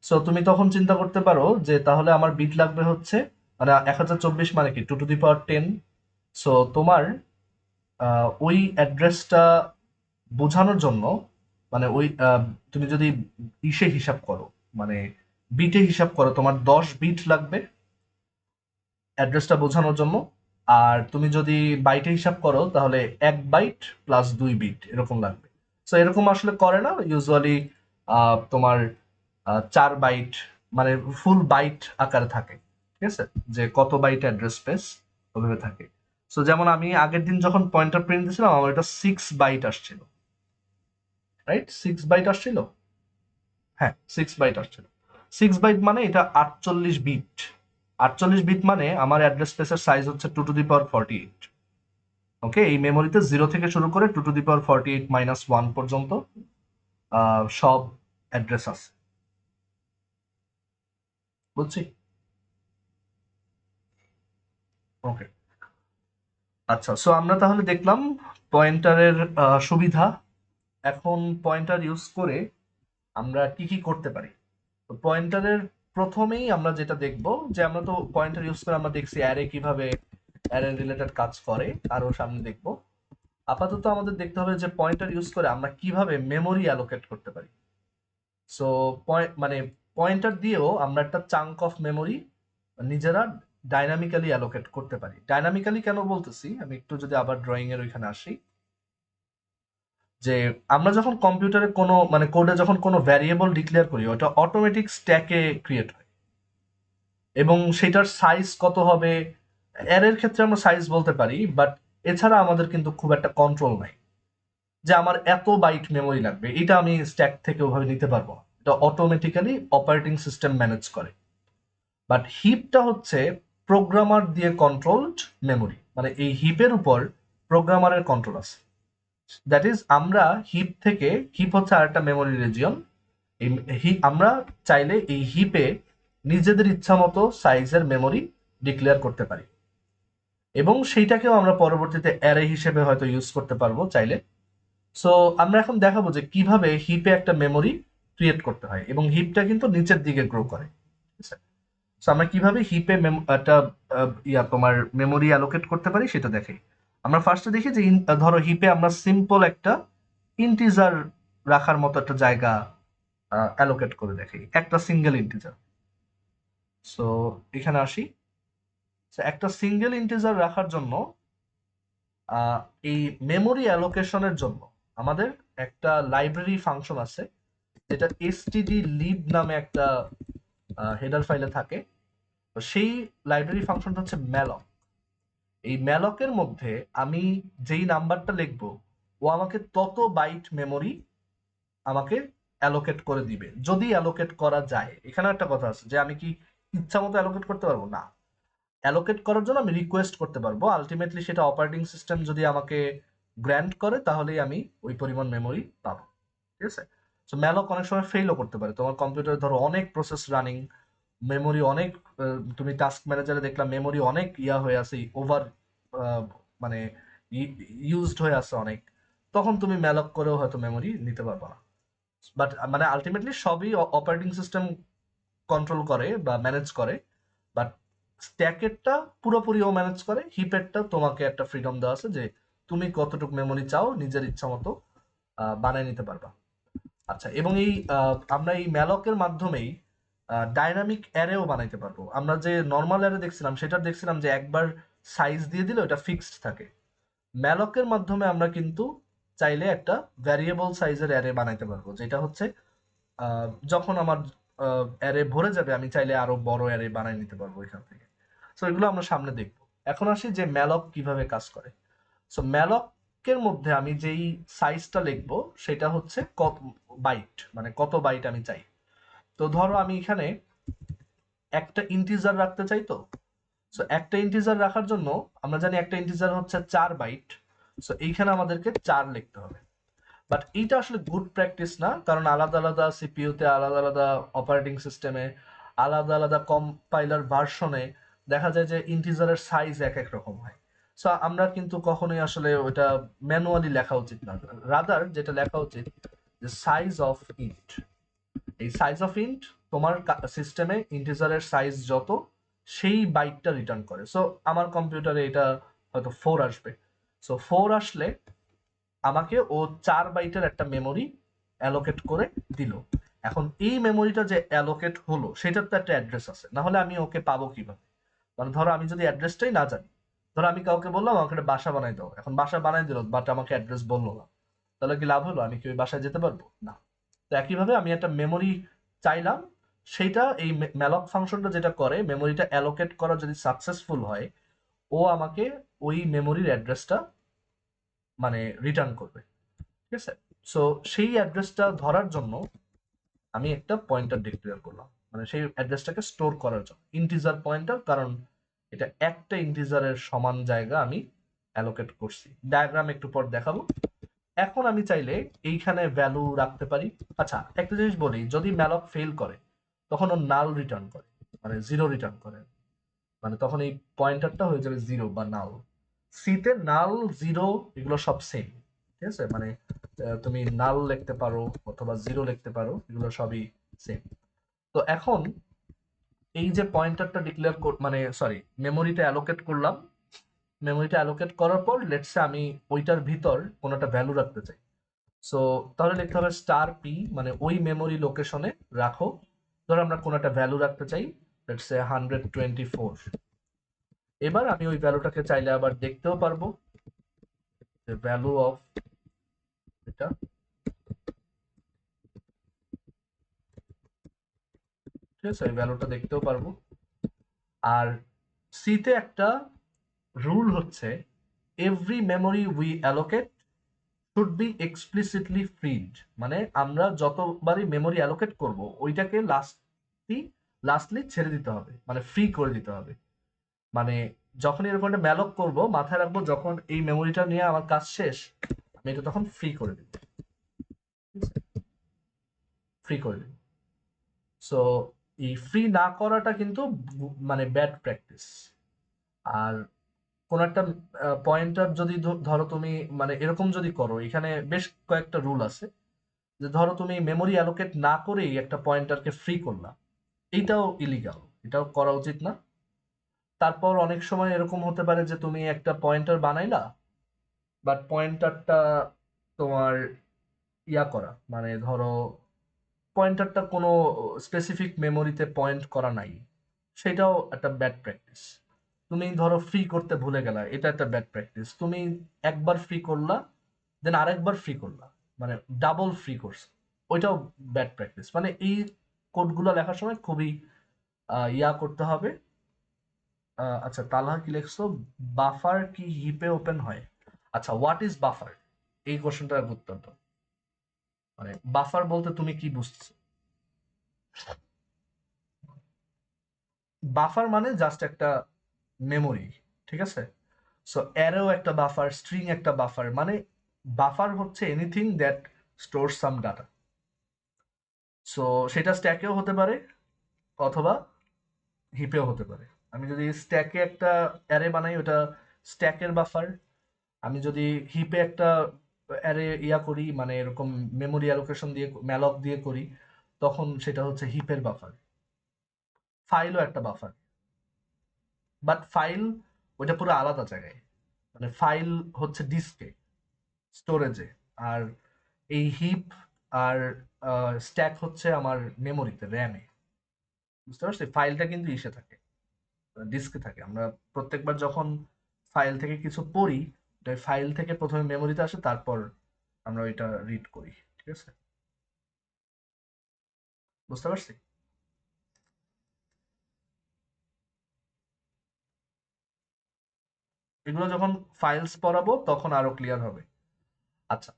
সো তুমি তখন চিন্তা করতে পারো যে তাহলে আমার বিট লাগবে হচ্ছে, মানে 1024 মানে কি 2 to the power 10। সো তোমার ওই অ্যাড্রেসটা বোঝানোর জন্য, মানে ওই তুমি যদি ইসে হিসাব করো, মানে বিটে হিসাব করো, তোমার 10 বিট লাগবে অ্যাড্রেসটা বোঝানোর জন্য। আর তুমি যদি বাইটে হিসাব করো তাহলে 1 বাইট প্লাস 2 বিট এরকম লাগবে। সো এরকম আসলে করে না ইউজুয়ালি, তোমার 4 বাইট মানে ফুল বাইট আকারে থাকে, ঠিক আছে, যে কত বাইট অ্যাড্রেস স্পেস ওভাবে থাকে। সো যেমন আমি আগের দিন যখন পয়েন্টার প্রিন্ট দিয়েছিলাম আমার এটা 6 বাইট আসছিল, রাইট? 6 বাইট আসছিল, হ্যাঁ 6 বাইট আসছিল। 6 বাইট মানে এটা 48 বিট। 48 বিট মানে আমার অ্যাড্রেস স্পেসের সাইজ হচ্ছে 2^48। ওকে, এই মেমোরিতে 0 থেকে শুরু করে 2^48 - 1 পর্যন্ত সব অ্যাড্রেস আছে, বুঝছি? ওকে, আচ্ছা। সো আমরা তাহলে দেখলাম পয়েন্টারের সুবিধা। এখন পয়েন্টার ইউজ করে আমরা কি কি করতে পারি। তো পয়েন্টারের প্রথমেই আমরা যেটা দেখব যে আমরা তো পয়েন্টার ইউজ করে আমরা দেখছি অ্যারে কিভাবে অ্যারে রিলেটেড কাজ করে, আরো সামনে দেখব। আপাতত আমাদের দেখতে হবে যে পয়েন্টার ইউজ করে আমরা কিভাবে মেমোরি অ্যালোকেট করতে পারি। সো মানে পয়েন্টার দিয়েও আমরা একটা চাঙ্ক অফ মেমোরি নিজেরা ডাইনামিক্যালি অ্যালোকেট করতে পারি। ডাইনামিক্যালি কেন বলতেছি, আমি একটু যদি আবার ড্রয়িং এর ওইখানে আসি, যে আমরা যখন কম্পিউটারে কোনো মানে কোডে যখন কোনো ভ্যারিয়েবল ডিক্লেয়ার করি ওটা অটোমেটিক স্ট্যাকে ক্রিয়েট হয়, এবং সেটার সাইজ কত হবে অ্যারের ক্ষেত্রে আমরা সাইজ বলতে পারি, বাট এছাড়া আমাদের কিন্তু খুব একটা কন্ট্রোল নাই যে আমার এত বাইট মেমোরি লাগবে, এটা আমি স্ট্যাক থেকে ওভাবে নিতে পারবো না। এটা অটোমেটিক্যালি অপারেটিং সিস্টেম ম্যানেজ করে। বাট হিপটা হচ্ছে প্রোগ্রামার দিয়ে কন্ট্রোলড মেমোরি, মানে এই হিপের উপর প্রোগ্রামারের কন্ট্রোল আছে। দ্যাট ইজ আমরা হিপ থেকে, হিপ হচ্ছে আরেকটা মেমোরি রিজিয়ন, আমরা চাইলে এই হিপে নিজেদের ইচ্ছা মতো সাইজের মেমোরি ডিক্লেয়ার করতে পারি, এবং সেইটাকেও আমরা পরবর্তীতে অ্যারে হিসেবে হয়তো ইউজ করতে পারবো চাইলে। সো আমরা এখন দেখাবো যে কিভাবে হিপে একটা মেমোরি ক্রিয়েট করতে হয়, এবং হিপটা কিন্তু নিচের দিকে গ্রো করে। সো আমরা কিভাবে হিপে একটা তোমার মেমোরি অ্যালোকেট করতে পারি সেটা দেখাই। আমরা ফার্স্টে দেখি যে ধরো হিপে আমরা সিম্পল একটা ইন্টিজার রাখার মতো একটা জায়গা অ্যালোকেট করে দেখি, একটা সিঙ্গেল ইন্টিজার। সো এখানে আসি। একটা সিঙ্গেল ইন্টিজার রাখার জন্য আহ, এই মেমোরি অ্যালোকেশনের জন্য আমাদের একটা লাইব্রেরি ফাংশন আছে যেটা std_lib নামে একটা হেডার ফাইলে থাকে। তো সেই লাইব্রেরি ফাংশনটা হচ্ছে ম্যালক। এই ম্যালকের মধ্যে আমি যেই নাম্বারটা লিখবো ও আমাকে তত বাইট মেমোরি আমাকে অ্যালোকেট করে দিবে, যদি অ্যালোকেট করা যায়। এখানে একটা কথা আছে যে আমি কি ইচ্ছা মতো অ্যালোকেট করতে পারবো না, অ্যালোকেট করার জন্য আমি রিকোয়েস্ট করতে পারবো। আলটিমেটলি সেটা অপারেটিং সিস্টেম যদি আমাকে গ্র্যান্ট করে তাহলেই আমি ওই পরিমাণ মেমোরি পাবো, ঠিক আছে? সো ম্যালক অনেক সময় ফেলও করতে পারে। তোমার কম্পিউটারে ধরো অনেক প্রসেস রানিং, মেমোরি অনেক, তুমি টাস্ক ম্যানেজারে দেখলাম মেমোরি অনেক হয়ে আছে, ওভার মানে ইউজড হয়ে আছে অনেক, তখন তুমি ম্যালক করেও হয়তো মেমোরি নিতে পারবে না। বাট মানে আলটিমেটলি সবই অপারেটিং সিস্টেম কন্ট্রোল করে বা ম্যানেজ করে। বাট স্ট্যাকেরটা পুরোপুরি ও ম্যানেজ করে, হিপেরটা তোমাকে একটা ফ্রিডম দেওয়া আছে যে তুমি কতটুকু মেমোরি চাও নিজের ইচ্ছা মতো বানিয়ে নিতে পারবা। আচ্ছা, এবং এই আমরা এই ম্যালকের মাধ্যমেই ডাইনামিক অ্যারেও বানাইতে পারবো। আমরা যে নর্মাল অ্যারে দেখছিলাম সেটা দেখছিলাম যে একবার সাইজ দিয়ে দিলে ওটা ফিক্সড থাকে। ম্যালকের মাধ্যমে আমরা কিন্তু চাইলে একটা ভ্যারিয়েবল সাইজের অ্যারে বানাইতে পারবো, যেটা হচ্ছে যখন আমার অ্যারে ভরে যাবে আমি চাইলে আরো বড় অ্যারে বানিয়ে নিতে পারবো এখান থেকে। সো এগুলো আমরা সামনে দেখবো। এখন আসি যে ম্যালক কিভাবে কাজ করে। সো ম্যালকের মধ্যে আমি যেই সাইজটা লিখবো সেটা হচ্ছে কত বাইট, মানে কত বাইট আমি চাই। তো ধরো আমি এখানে একটা ইন্টিজার রাখতে চাই। তো সো একটা ইন্টিজার রাখার জন্য আমরা জানি একটা ইন্টিজার হচ্ছে 4 বাইট। সো এইখানে আমাদেরকে 4 লিখতে হবে। বাট এইটা আসলে গুড প্র্যাকটিস না, কারণ আলাদা আলাদা সিপিইউতে, আলাদা আলাদা অপারেটিং সিস্টেমে, আলাদা আলাদা কম্পাইলার ভার্সনে দেখা যায় যে ইন্টিজারের সাইজ এক এক রকম হয়। সো আমরা কিন্তু কখনোই আসলে ওটা ম্যানুয়ালি লেখা উচিত না। রাদার যেটা লেখা উচিত যে সাইজ অফ ইন্ট। এই সাইজ অফ ইন্ট তোমার সিস্টেমে ইন্টিজারের সাইজ যত সেই বাইটটা রিটার্ন করে। সো আমার কম্পিউটারে এটা হয়তো 4 আসবে। সো 4 আসলে আমাকে ও 4 বাইটের একটা মেমোরি অ্যালোকেট করে দিল। এখন এই মেমোরিটা যে অ্যালোকেট হলো সেটার তো একটা অ্যাড্রেস আছে, না হলে আমি ওকে পাবো কিভাবে? মানে ধরো আমি যদি অ্যাড্রেসটাই না জানি ধরো আমি কাউকে বললাম আমাকে একটা বাসা বানাই দাও, এখন বাসা বানাই দিল বাট আমাকে অ্যাড্রেস বললো না, তাহলে কি লাভ হলো? আমি কি ওই বাসায় যেতে পারবো না? তো একইভাবে আমি একটা মেমোরি চাইলাম, সেইটা এই ম্যালক ফাংশনটা যেটা করে, মেমোরিটা অ্যালোকেট করা যদি সাকসেসফুল হয়, ও আমাকে ওই মেমোরির অ্যাড্রেসটা মানে রিটার্ন করবে। ঠিক আছে? সো সেই অ্যাড্রেসটা ধরার জন্য আমি একটা পয়েন্টার ডিক্লেয়ার করলাম, মানে সেই অ্যাড্রেসটাকে স্টোর করার জন্য ইন্টিজার পয়েন্টার, কারণ এটা একটা ইন্টিজারের সমান জায়গা আমি অ্যালোকেট করছি। ডায়াগ্রাম একটু পর দেখাবো। এখন আমি চাইলে এইখানে ভ্যালু রাখতে পারি। আচ্ছা, একটা জিনিস বলি, যদি ম্যালক ফেল করে তখন ও নাল রিটার্ন করে, মানে জিরো রিটার্ন করে, মানে তখন এই পয়েন্টারটা হয়ে যাবে জিরো বা নাল। সিতে নাল, জিরো এগুলো সব সেম। ঠিক আছে? মানে তুমি নাল লিখতে পারো অথবা জিরো লিখতে পারো, এগুলো সবই সেম। তো এখন এই যে পয়েন্টারটা ডিক্লেয়ার মানে সরি মেমোরিটা অ্যালোকেট করলাম, মেমোরিটা অ্যালোকেট করার পর লেটস সে আমি ওইটার ভিতর কোনো একটা ভ্যালু রাখতে চাই। সো তাহলে লিখতে হবে স্টার পি, মানে ওই মেমোরি লোকেশনে রাখো। ধরো আমরা কোনো একটা ভ্যালু রাখতে চাই, লেটস সে 124। এবার আমি ওই ভ্যালুটাকে চাইলে আবার দেখতেও পারবো, যে ভ্যালু অফ এটা, ঠিক আছে, এই ভ্যালুটা দেখতেও পারবো। আর সিতে একটা রুল হচ্ছে, every memory we allocate should be explicitly freed, মানে আমরা যতবারই মেমোরি অ্যালোকেট করব ওইটাকে লাস্টলি ছেড়ে দিতে হবে, মানে ফ্রি করে দিতে হবে। মানে যখন এরকম একটা ম্যালক করব, মাথায় রাখবো যখন এই মেমোরিটা নিয়ে আমার কাজ শেষ, আমি এটা তখন ফ্রি করে দিব, ফ্রি করে দিব। সো এই ফ্রি না করাটা কিন্তু মানে ব্যাড প্র্যাকটিস। আর কোন একটা পয়েন্টার যদি ধরো তুমি মানে এরকম যদি করো, এখানে বেশ কয়েকটা রুল আছে, যে ধরো তুমি মেমোরি অ্যালোকেট না করেই একটা পয়েন্টারকে ফ্রি করলা, এইটাও ইলিগাল, এটাও করা উচিত না। তারপর অনেক সময় এরকম হতে পারে যে তুমি একটা পয়েন্টার বানাইলা, বাট পয়েন্টারটা তোমার ইয়া করা, মানে ধরো পয়েন্টারটা কোনো স্পেসিফিক মেমোরিতে পয়েন্ট করা নাই, সেটাও একটা ব্যাড প্র্যাকটিস। তুমি ধরো ফ্রি করতে ভুলে গেলা, এটা একটা ব্যাড প্র্যাকটিস। তুমি একবার ফ্রি করলা, দেন আরেকবার ফ্রি করলা, মানে ডাবল ফ্রি করছো, ওইটাও ব্যাড প্র্যাকটিস। মানে এই কোডগুলো লেখার সময় খুবই ইয়া করতে হবে। আচ্ছা, তালহা কি লিখছো? বাফার কি হিপে ওপেন হয়? আচ্ছা, হোয়াট ইজ বাফার, এই কোশ্চেনটার গুরুত্ব। মানে বাফার বলতে তুমি কি বুঝছো? বাফার মানে জাস্ট একটা মেমোরি, ঠিক আছে? সো অ্যারেও একটা বাফার, স্ট্রিং একটা বাফার, মানে বাফার হচ্ছে anything that store some data. So সেটা স্ট্যাকেও হতে পারে অথবা হিপেও হতে পারে। আমি যদি স্ট্যাকে একটা অ্যারে বানাই, ওটা স্ট্যাকের বাফার। আমি যদি হিপে একটা অ্যারে ইয়া করি, মানে এরকম মেমোরি অ্যালোকেশন দিয়ে ম্যালক দিয়ে করি, তখন সেটা হচ্ছে হিপের বাফার। ফাইলও একটা বাফার, বাট ফাইল ওইটা পুরো আলাদা জায়গায়, মানে ফাইল হচ্ছে ডিস্কে, স্টোরেজে। আর এই হিপ আর স্ট্যাক হচ্ছে আমার মেমোরিতে, র্যামে। বুঝতে পারছি? ফাইলটা কিন্তু ইসে থাকে, ডিস্কে থাকে। আমরা প্রত্যেকবার যখন ফাইল থেকে কিছু পড়ি, ফাইল থেকে প্রথমে মেমোরিতে আসে, তারপর আমরা ওইটা রিড করি। ঠিক আছে? বুঝতে পারছি? এগুলো যখন ফাইলস পড়াবো তখন আরো ক্লিয়ার হবে। আচ্ছা,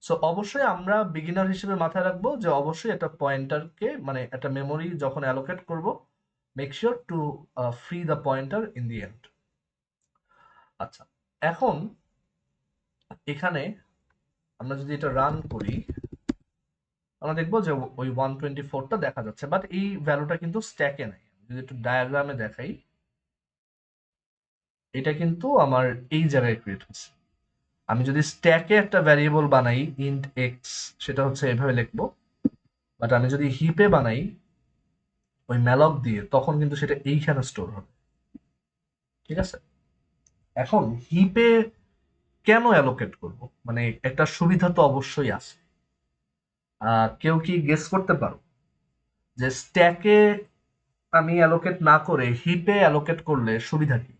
সো অবশ্যই আমরা বিগিনার হিসেবে মাথায় রাখবো যে অবশ্যই একটা পয়েন্টারকে, মানে একটা মেমোরি যখন অ্যালোকেট করব, make sure to free the pointer in the end. আচ্ছা, এখন এখানে আমরা যদি এটা রান করি, আমরা দেখবো যে ওই 124টা দেখা যাচ্ছে, বাট এই ভ্যালুটা কিন্তু স্ট্যাকে নাই। যদি একটু ডায়াগ্রামে দেখাই, এটা কিন্তু আমার এই জায়গায় ক্রিয়েট হচ্ছে। আমি যদি স্ট্যাকে একটা ভ্যারিয়েবল বানাই ইন্ট এক্স, সেটা হচ্ছে এভাবে লিখবো, বাট আমি যদি হিপে বানাই ওই ম্যালক দিয়ে, তখন কিন্তু সেটা এইখানে স্টোর হবে। ঠিক আছে? এখন হিপে কেন অ্যালোকেট করব? মানে একটা সুবিধা তো অবশ্যই আছে। কেউ কি গেস করতে পারো যে স্ট্যাকে আমি অ্যালোকেট না করে হিপে অ্যালোকেট করলে সুবিধা কি?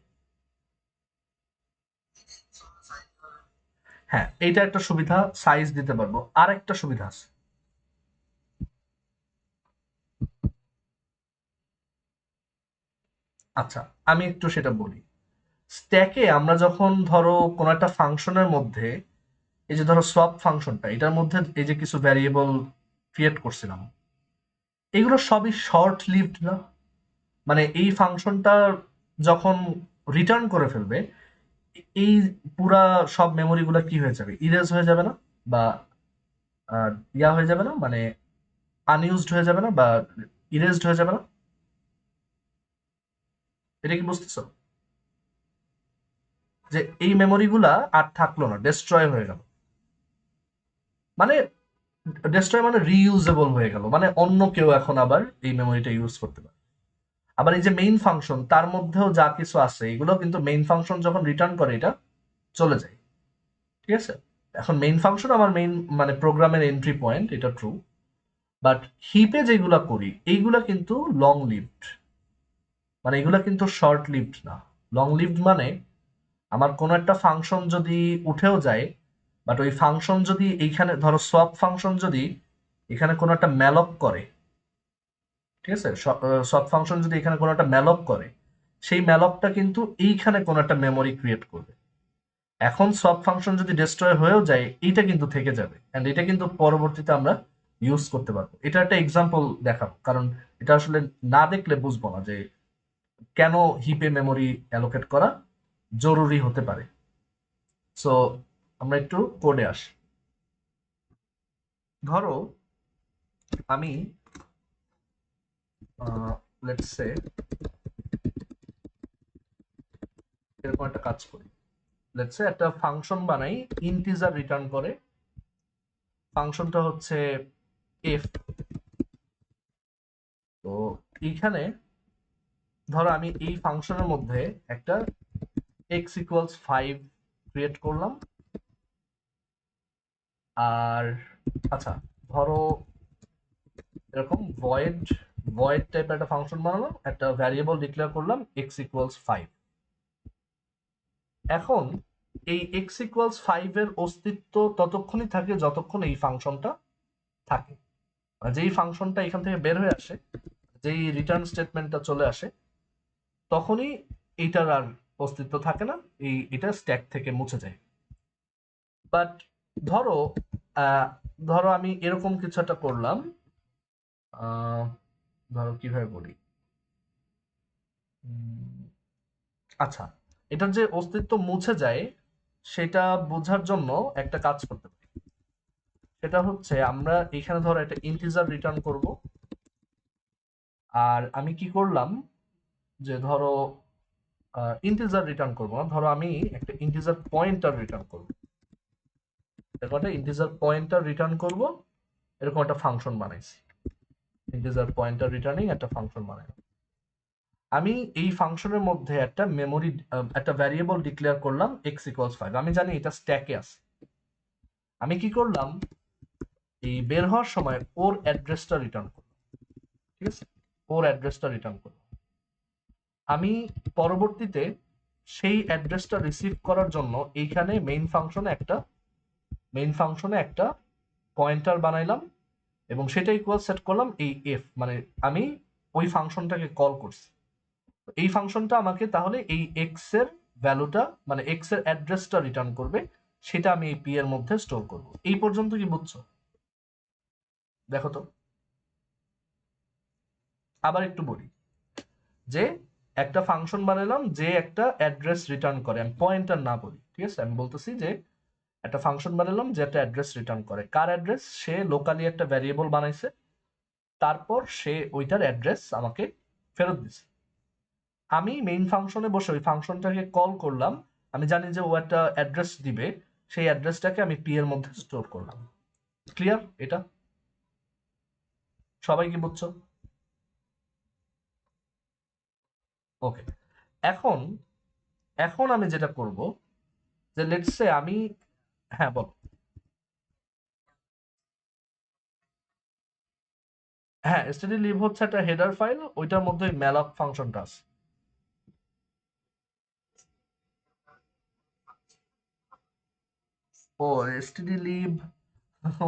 হ্যাঁ, এইটা একটা সুবিধা, সাইজ দিতে পারবো। আর একটা সুবিধা আছে, আচ্ছা আমি একটু সেটা বলি। স্ট্যাকে আমরা যখন ধরো কোনো একটা ফাংশনের মধ্যে, এই যে ধরো সোয়াপ ফাংশনটা, এটার মধ্যে এই যে কিছু ভ্যারিয়েবল ক্রিয়েট করছিলাম, এগুলো সবই শর্ট লিভড না? মানে এই ফাংশনটা যখন রিটার্ন করে ফেলবে, এই পুরা সব মেমোরি গুলা কি হয়ে যাবে, ইরেজ হয়ে যাবে না? বা ইয়া হয়ে যাবে না, মানে আনইউজড হয়ে যাবে না, বা ইরেজড হয়ে যাবে না? এটা কি বুঝতেছো? যে এই মেমোরি গুলা আর থাকলো না, ডেস্ট্রয় হয়ে গেল। মানে ডেস্ট্রয় মানে রিইউজেবল হয়ে গেল, মানে অন্য কেউ এখন আবার এই মেমোরিটা ইউজ করতে পারে। আবার এই যে মেইন ফাংশন, তার মধ্যেও যা কিছু আছে এগুলো কিন্তু মেইন ফাংশন যখন রিটার্ন করে এটা চলে যায়। ঠিক আছে? এখন মেইন ফাংশন আমার মেইন মানে প্রোগ্রামের এন্ট্রি পয়েন্ট, এটা ট্রু। বাট হিপে যেগুলা করি এইগুলা কিন্তু লং লিভড, মানে এগুলা কিন্তু শর্ট লিভড না। লং লিভড মানে আমার কোনো একটা ফাংশন যদি উঠেও যায়, বাট ওই ফাংশন যদি এইখানে ধরো সোয়াপ ফাংশন যদি এখানে কোনো একটা ম্যালক করে, ঠিক আছে, সোয়াপ ফাংশন যদি এখানে কোনো একটা ম্যালক করে, সেই ম্যালকটা কিন্তু এইখানে কোনো একটা মেমোরি ক্রিয়েট করবে। এখন সোয়াপ ফাংশন যদি ডিস্ট্রয় হয়েও যায়, এইটা কিন্তু থেকে যাবে, এন্ড এটা কিন্তু পরবর্তীতে আমরা ইউজ করতে পারবো। এটা একটা এক্সাম্পল দেখাবো, কারণ এটা আসলে না দেখলে বুঝবো না যে কেন হিপে মেমোরি অ্যালোকেট করা জরুরি হতে পারে। সো আমরা একটু কোডে আসি। ধরো আমি লেটস সে এরকম একটা কাজ করি। লেটস সে একটা ফাংশন বানাই, ইন্টিজার রিটার্ন করে। ফাংশনটা হচ্ছে এফ। তো এইখানে ধরো আমি এই ফাংশনের মধ্যে একটা এক্স ইকুয়ালস 5 ক্রিয়েট করলাম। আর আচ্ছা, ধরো এরকম ভয়েড ভয়েড টাইপের একটা ফাংশন বানালাম, একটা ভ্যারিয়েবল ডিক্লেয়ার করলাম এক্স ইকুয়ালস 5। এখন এই এক্স ইকুয়ালস 5 এর অস্তিত্ব ততক্ষণই থাকে যতক্ষণ এই ফাংশনটা থাকে। যেই ফাংশনটা এখান থেকে বের হয়ে আসে, যেই রিটার্ন স্টেটমেন্টটা চলে আসে, তখনই এইটার আর অস্তিত্ব থাকে না, এটা স্ট্যাক থেকে মুছে যায়। বাট ধরো আহ, ধরো আমি এরকম কিছু একটা করলাম। আহ, ধরো কিভাবে বলি, আচ্ছা, এটার যে অস্তিত্ব মুছে যায় সেটা বোঝার জন্য একটা কাজ করতে পারি। সেটা হচ্ছে আমরা এখানে ধরো একটা ইন্টিজার রিটার্ন করব। আর আমি কি করলাম, যে ধরো ইন্টিজার রিটার্ন করবো না, ধরো আমি একটা ইন্টিজার পয়েন্টার রিটার্ন করবো। এরকম একটা ইন্টিজার পয়েন্টার রিটার্ন করব, এরকম একটা ফাংশন বানাইছি। ইন্টিজার পয়েন্টার রিটার্নিং একটা ফাংশন বানাই। আমি এই ফাংশনের মধ্যে একটা মেমোরি, একটা ভ্যারিয়েবল ডিক্লেয়ার করলাম এক্স ইকুয়ালস 5। আমি জানি এটা স্ট্যাকে আছে। আমি কি করলাম, এই বের হওয়ার সময় ওর অ্যাড্রেসটা রিটার্ন করলাম। ঠিক আছে, ওর অ্যাড্রেসটা রিটার্ন করলাম। আমি পরবর্তীতে সেই অ্যাড্রেসটা রিসিভ করার জন্য এইখানে মেইন ফাংশনে একটা পয়েন্টার বানাইলাম, এবং সেটা ইকুয়াল সেট করলাম এই এফ, মানে আমি ওই ফাংশনটাকে কল করছি। এই ফাংশনটা আমাকে তাহলে এই এক্স এর ভ্যালুটা, মানে এক্স এর অ্যাড্রেসটা রিটার্ন করবে, সেটা আমি এই পি এর মধ্যে স্টোর করব। এই পর্যন্ত কি বুঝছো? দেখো তো, আবার একটু বলি, যে একটা ফাংশন বানালাম যে একটা অ্যাড্রেস রিটার্ন করে, আমি পয়েন্টার না বলি, ঠিক আছে, আমি বলতেছি যে একটা ফাংশন বানালাম যে একটা অ্যাড্রেস রিটার্ন করে। কার অ্যাড্রেস? সে লোকালি একটা ভ্যারিয়েবল বানাইছে, তারপর সে ওইটার অ্যাড্রেস আমাকে ফেরত দিছে। আমি মেইন ফাংশনে বসে ওই ফাংশনটাকে কল করলাম, আমি জানি যে ও একটা অ্যাড্রেস দিবে, সেই অ্যাড্রেসটাকে আমি পি এর মধ্যে স্টোর করলাম। ক্লিয়ার এটা? সবাই কি বুঝছো? ওকে। এখন এখন আমি যেটা করব, যে লেটস সে আমি, হ্যাঁ বল। হ্যাঁ, std লিভ হচ্ছে একটা হেডার ফাইল, ওইটার মধ্যে ম্যালক ফাংশনটা আছে। ও এসটিডি লিব,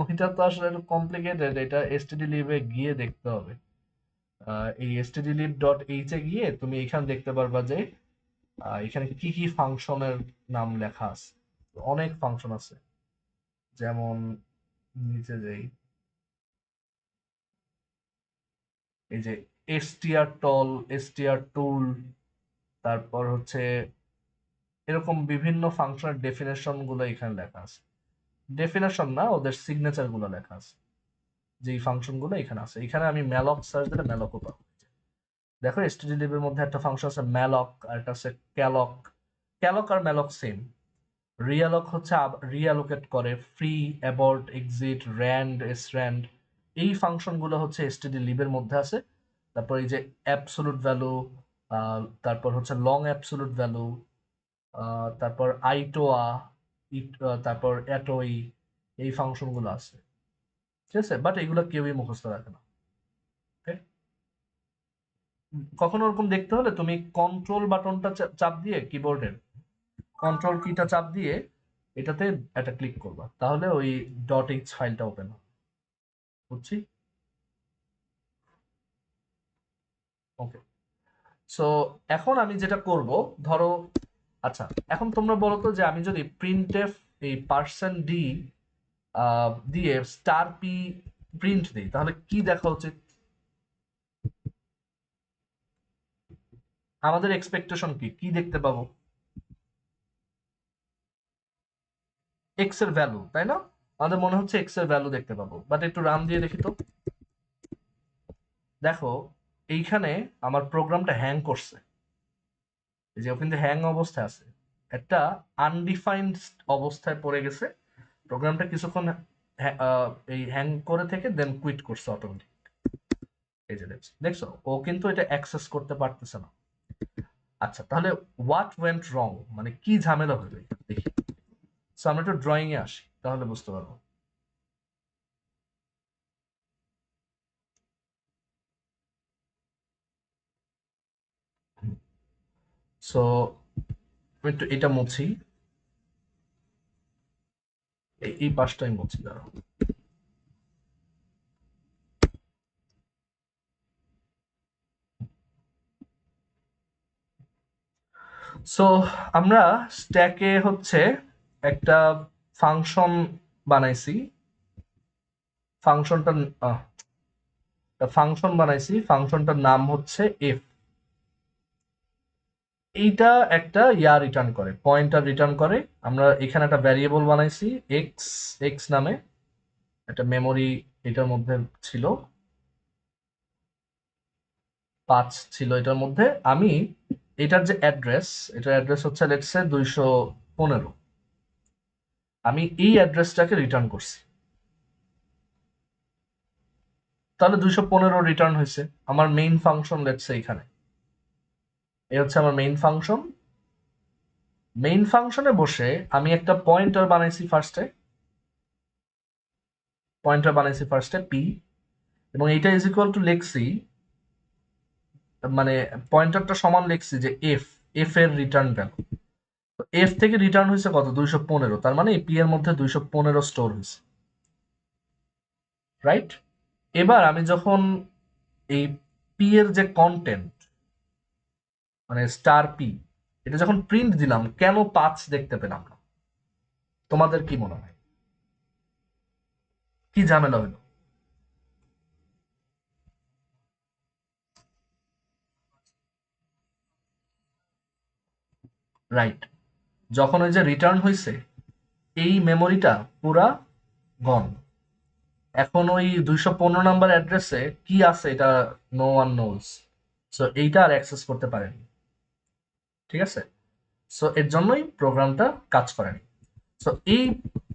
ওইটা তো আসলে একটু কমপ্লিকেটেড, এটা এসটিডি লিবে গিয়ে দেখতে হবে। এই STD lib dot H A গিয়ে তুমি এখানে দেখতে পারবা যে এখানে কি কি ফাংশনের নাম লেখা আছে। অনেক ফাংশন আছে, যেমন নিচে যেই এই যে এসটিআর টল, এসটিআর টুল, তারপর হচ্ছে এরকম বিভিন্ন ফাংশনের ডেফিনেশন গুলো এখানে লেখা আছে। ডেফিনেশন না, ওদের সিগনেচার গুলো লেখা আছে, যেই ফাংশন গুলো এখানে আছে। এখানে আমি ম্যালক সার্চ দিলে ম্যালকও পাবো। দেখো stdlib এর মধ্যে একটা ফাংশন আছে ম্যালক, আর একটা আছে ক্যালক। ক্যালক আর ম্যালক সেম। রিয়ালক হচ্ছে রিঅ্যালোকেট করে, ফ্রি, অ্যাবর্ট, এক্সিট, র্যান্ড, এসর্যান্ড, এই ফাংশন গুলো হচ্ছে stdlib এর মধ্যে আছে। তারপর এই যে অ্যাবসোলুট ভ্যালু, তারপর হচ্ছে লং অ্যাবসোলুট ভ্যালু, তারপর আইটোয়া, তারপর অ্যাটোই, এই ফাংশন গুলো আছে। ঠিক আছে, বাট এগুলো কেউই মুখস্থ রাখে না। Okay? কখনো ওরকম দেখতে হলে তুমি কন্ট্রোল বাটনটা চাপ দিয়ে, কিবোর্ডের কন্ট্রোল কিটা চাপ দিয়ে এটাতে একটা ক্লিক করবা, তাহলে ওই ডট এইচ ফাইলটা ওপেন হবে। বুঝছি? ওকে। সো এখন আমি যেটা করব, ধরো, আচ্ছা এখন তোমরা বলো তো যে আমি যদি প্রিন্টএফ এই পার্সেন্ট ডি দিয়ে স্টার পি প্রিন্ট দিই, তাহলে কি দেখা উচিত? আমাদের এক্সপেকটেশন কি কি দেখতে পাবো? এক্স এর ভ্যালু, তাই না? আমাদের মনে হচ্ছে এক্স এর ভ্যালু দেখতে পাবো, বাট একটু রান দিয়ে দেখি তো। দেখো এইখানে আমার প্রোগ্রামটা হ্যাং করছে, এই যে কিন্তু হ্যাং অবস্থায় আছে, একটা আনডিফাইন্ড অবস্থায় পড়ে গেছে। প্রোগ্রামটা কিছুক্ষণ এই হ্যাং করে থেকে দেন কুইট করছে অটোমেটিক। এই যে দেখছো ও কিন্তু এটা অ্যাক্সেস করতে পারতেছে না। আচ্ছা তাহলে হোয়াট ওয়েন্ট রং, মানে কি ঝামেলা হলো এটা দেখি। সো আমরা একটু ড্রয়িং এ আসি, তাহলে বুঝতে পারবো। সো একটু এটা মুছি, এই পাশটাই মুছি, দাঁড়াও। সো আমরা স্ট্যাকে হচ্ছে একটা ফাংশন বানাইছি। ফাংশনটা ফাংশন বানাইছি, ফাংশনটার নাম হচ্ছে এফ। এইটা একটা রিটার্ন করে, পয়েন্টার রিটার্ন করে। আমরা এখানে একটা ভ্যারিয়েবল বানাইছি এক্স, এক্স নামে একটা মেমোরি এটার মধ্যে ছিল, 5 ছিল এটার মধ্যে। আমি এটার যে অ্যাড্রেস, এটার অ্যাড্রেস হচ্ছে লেটস সে 215। আমি এই অ্যাড্রেসটাকে রিটার্ন করছি, তাহলে 215 রিটার্ন হয়েছে। আমার মেইন ফাংশন লেটস সে এখানে, এই হচ্ছে আমার মেইন ফাংশন। মেইন ফাংশনে বসে আমি একটা পয়েন্টার বানাইছি ফার্স্টে, পি, এবং এইটা ইজ ইকুয়াল টু লিখছি, মানে পয়েন্টারটা সমান লিখছি যে এফ, এফ এর রিটার্ন ভ্যালু। তো এফ থেকে রিটার্ন হয়েছে কত? 215, তার মানে পি এর মধ্যে 215 স্টোর হয়েছে, রাইট? এবার আমি যখন এই পি এর যে কন্টেন্ট, মানে স্টার পি, এটা যখন প্রিন্ট দিলাম, কেন 5 দেখতে পেলাম না? তোমাদের কি মনে হয়, কি ঝামেলা হলো? রাইট, যখন ওই যে রিটার্ন হয়েছে, এই মেমোরিটা পুরা গন। এখন ওই 215 নাম্বার অ্যাড্রেসে কি আছে এটা নো ওয়ান নোজ। সো এইটা আর অ্যাক্সেস করতে পারেনি। ঠিক আছে, সো এর জন্যই প্রোগ্রামটা কাজ করেনি। সো এই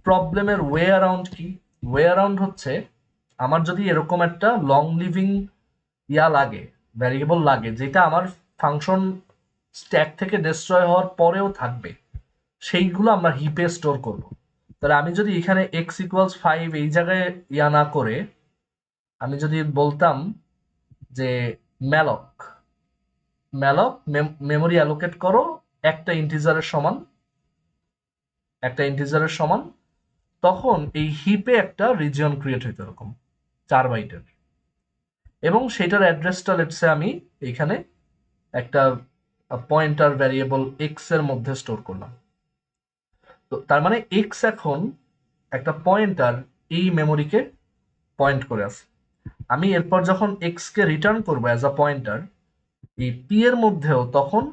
প্রবলেমের ওয়ে অ্যারাউন্ড কি? ওয়ে অ্যারাউন্ড হচ্ছে, আমার যদি এরকম একটা লং লিভিং লাগে, ভ্যারিয়েবল লাগে, যেটা আমার ফাংশন স্ট্যাক থেকে ডিস্ট্রয় হওয়ার পরেও থাকবে, সেইগুলো আমরা হিপে স্টোর করব। তাহলে আমি যদি এখানে এক্স ইকুয়ালস 5 এই জায়গায় না করে, আমি যদি বলতাম যে ম্যালক, ম্যালক মেমোরি অ্যালোকেট করো একটা ইন্টিজারের সমান, একটা ইন্টিজারের সমান তখন এই হিপে একটা রিজিয়ন ক্রিয়েট হইতো এরকম 4 বাইটের, এবং সেটার অ্যাড্রেসটা লেটসে আমি এইখানে একটা পয়েন্টার ভ্যারিয়েবল এক্স এর মধ্যে স্টোর করলাম। তো তার মানে এক্স এখন একটা পয়েন্টার এই মেমোরিকে পয়েন্ট করে আছে। আমি এরপর যখন এক্স কে রিটার্ন করবো অ্যাজ আ পয়েন্টার, এই পি এর মধ্যেও তখন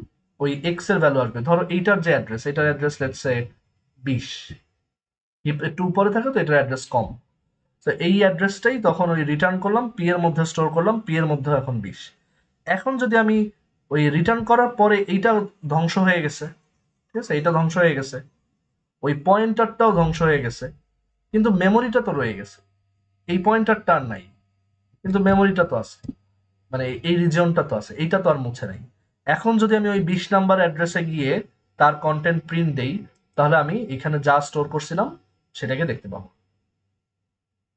ওই এক্স এর ভ্যালু আসবে। ধরো এইটার যে অ্যাড্রেস, এটার অ্যাড্রেস লেটসে 20, একটু উপরে থাকে তো এটার অ্যাড্রেস কম। তো এই অ্যাড্রেসটাই তখন ওই রিটার্ন করলাম, পি এর মধ্যে স্টোর করলাম, পি এর মধ্যে এখন 20। এখন যদি আমি ওই রিটার্ন করার পরে এইটা ধ্বংস হয়ে গেছে, ঠিক আছে, এইটা ধ্বংস হয়ে গেছে, ওই পয়েন্টারটাও ধ্বংস হয়ে গেছে, কিন্তু মেমোরিটা তো রয়ে গেছে। এই পয়েন্টারটা আর নাই, কিন্তু মেমোরিটা তো আছে, মানে এই রিজিয়নটা তো আছে, এইটা তো আর মুছে নাই। এখন যদি আমি ওই 20 নাম্বার অ্যাড্রেসে গিয়ে তার কন্টেন্ট প্রিন্ট দেই, তাহলে আমি এখানে যা স্টোর করছিলাম সেটাকে দেখতে পাবো।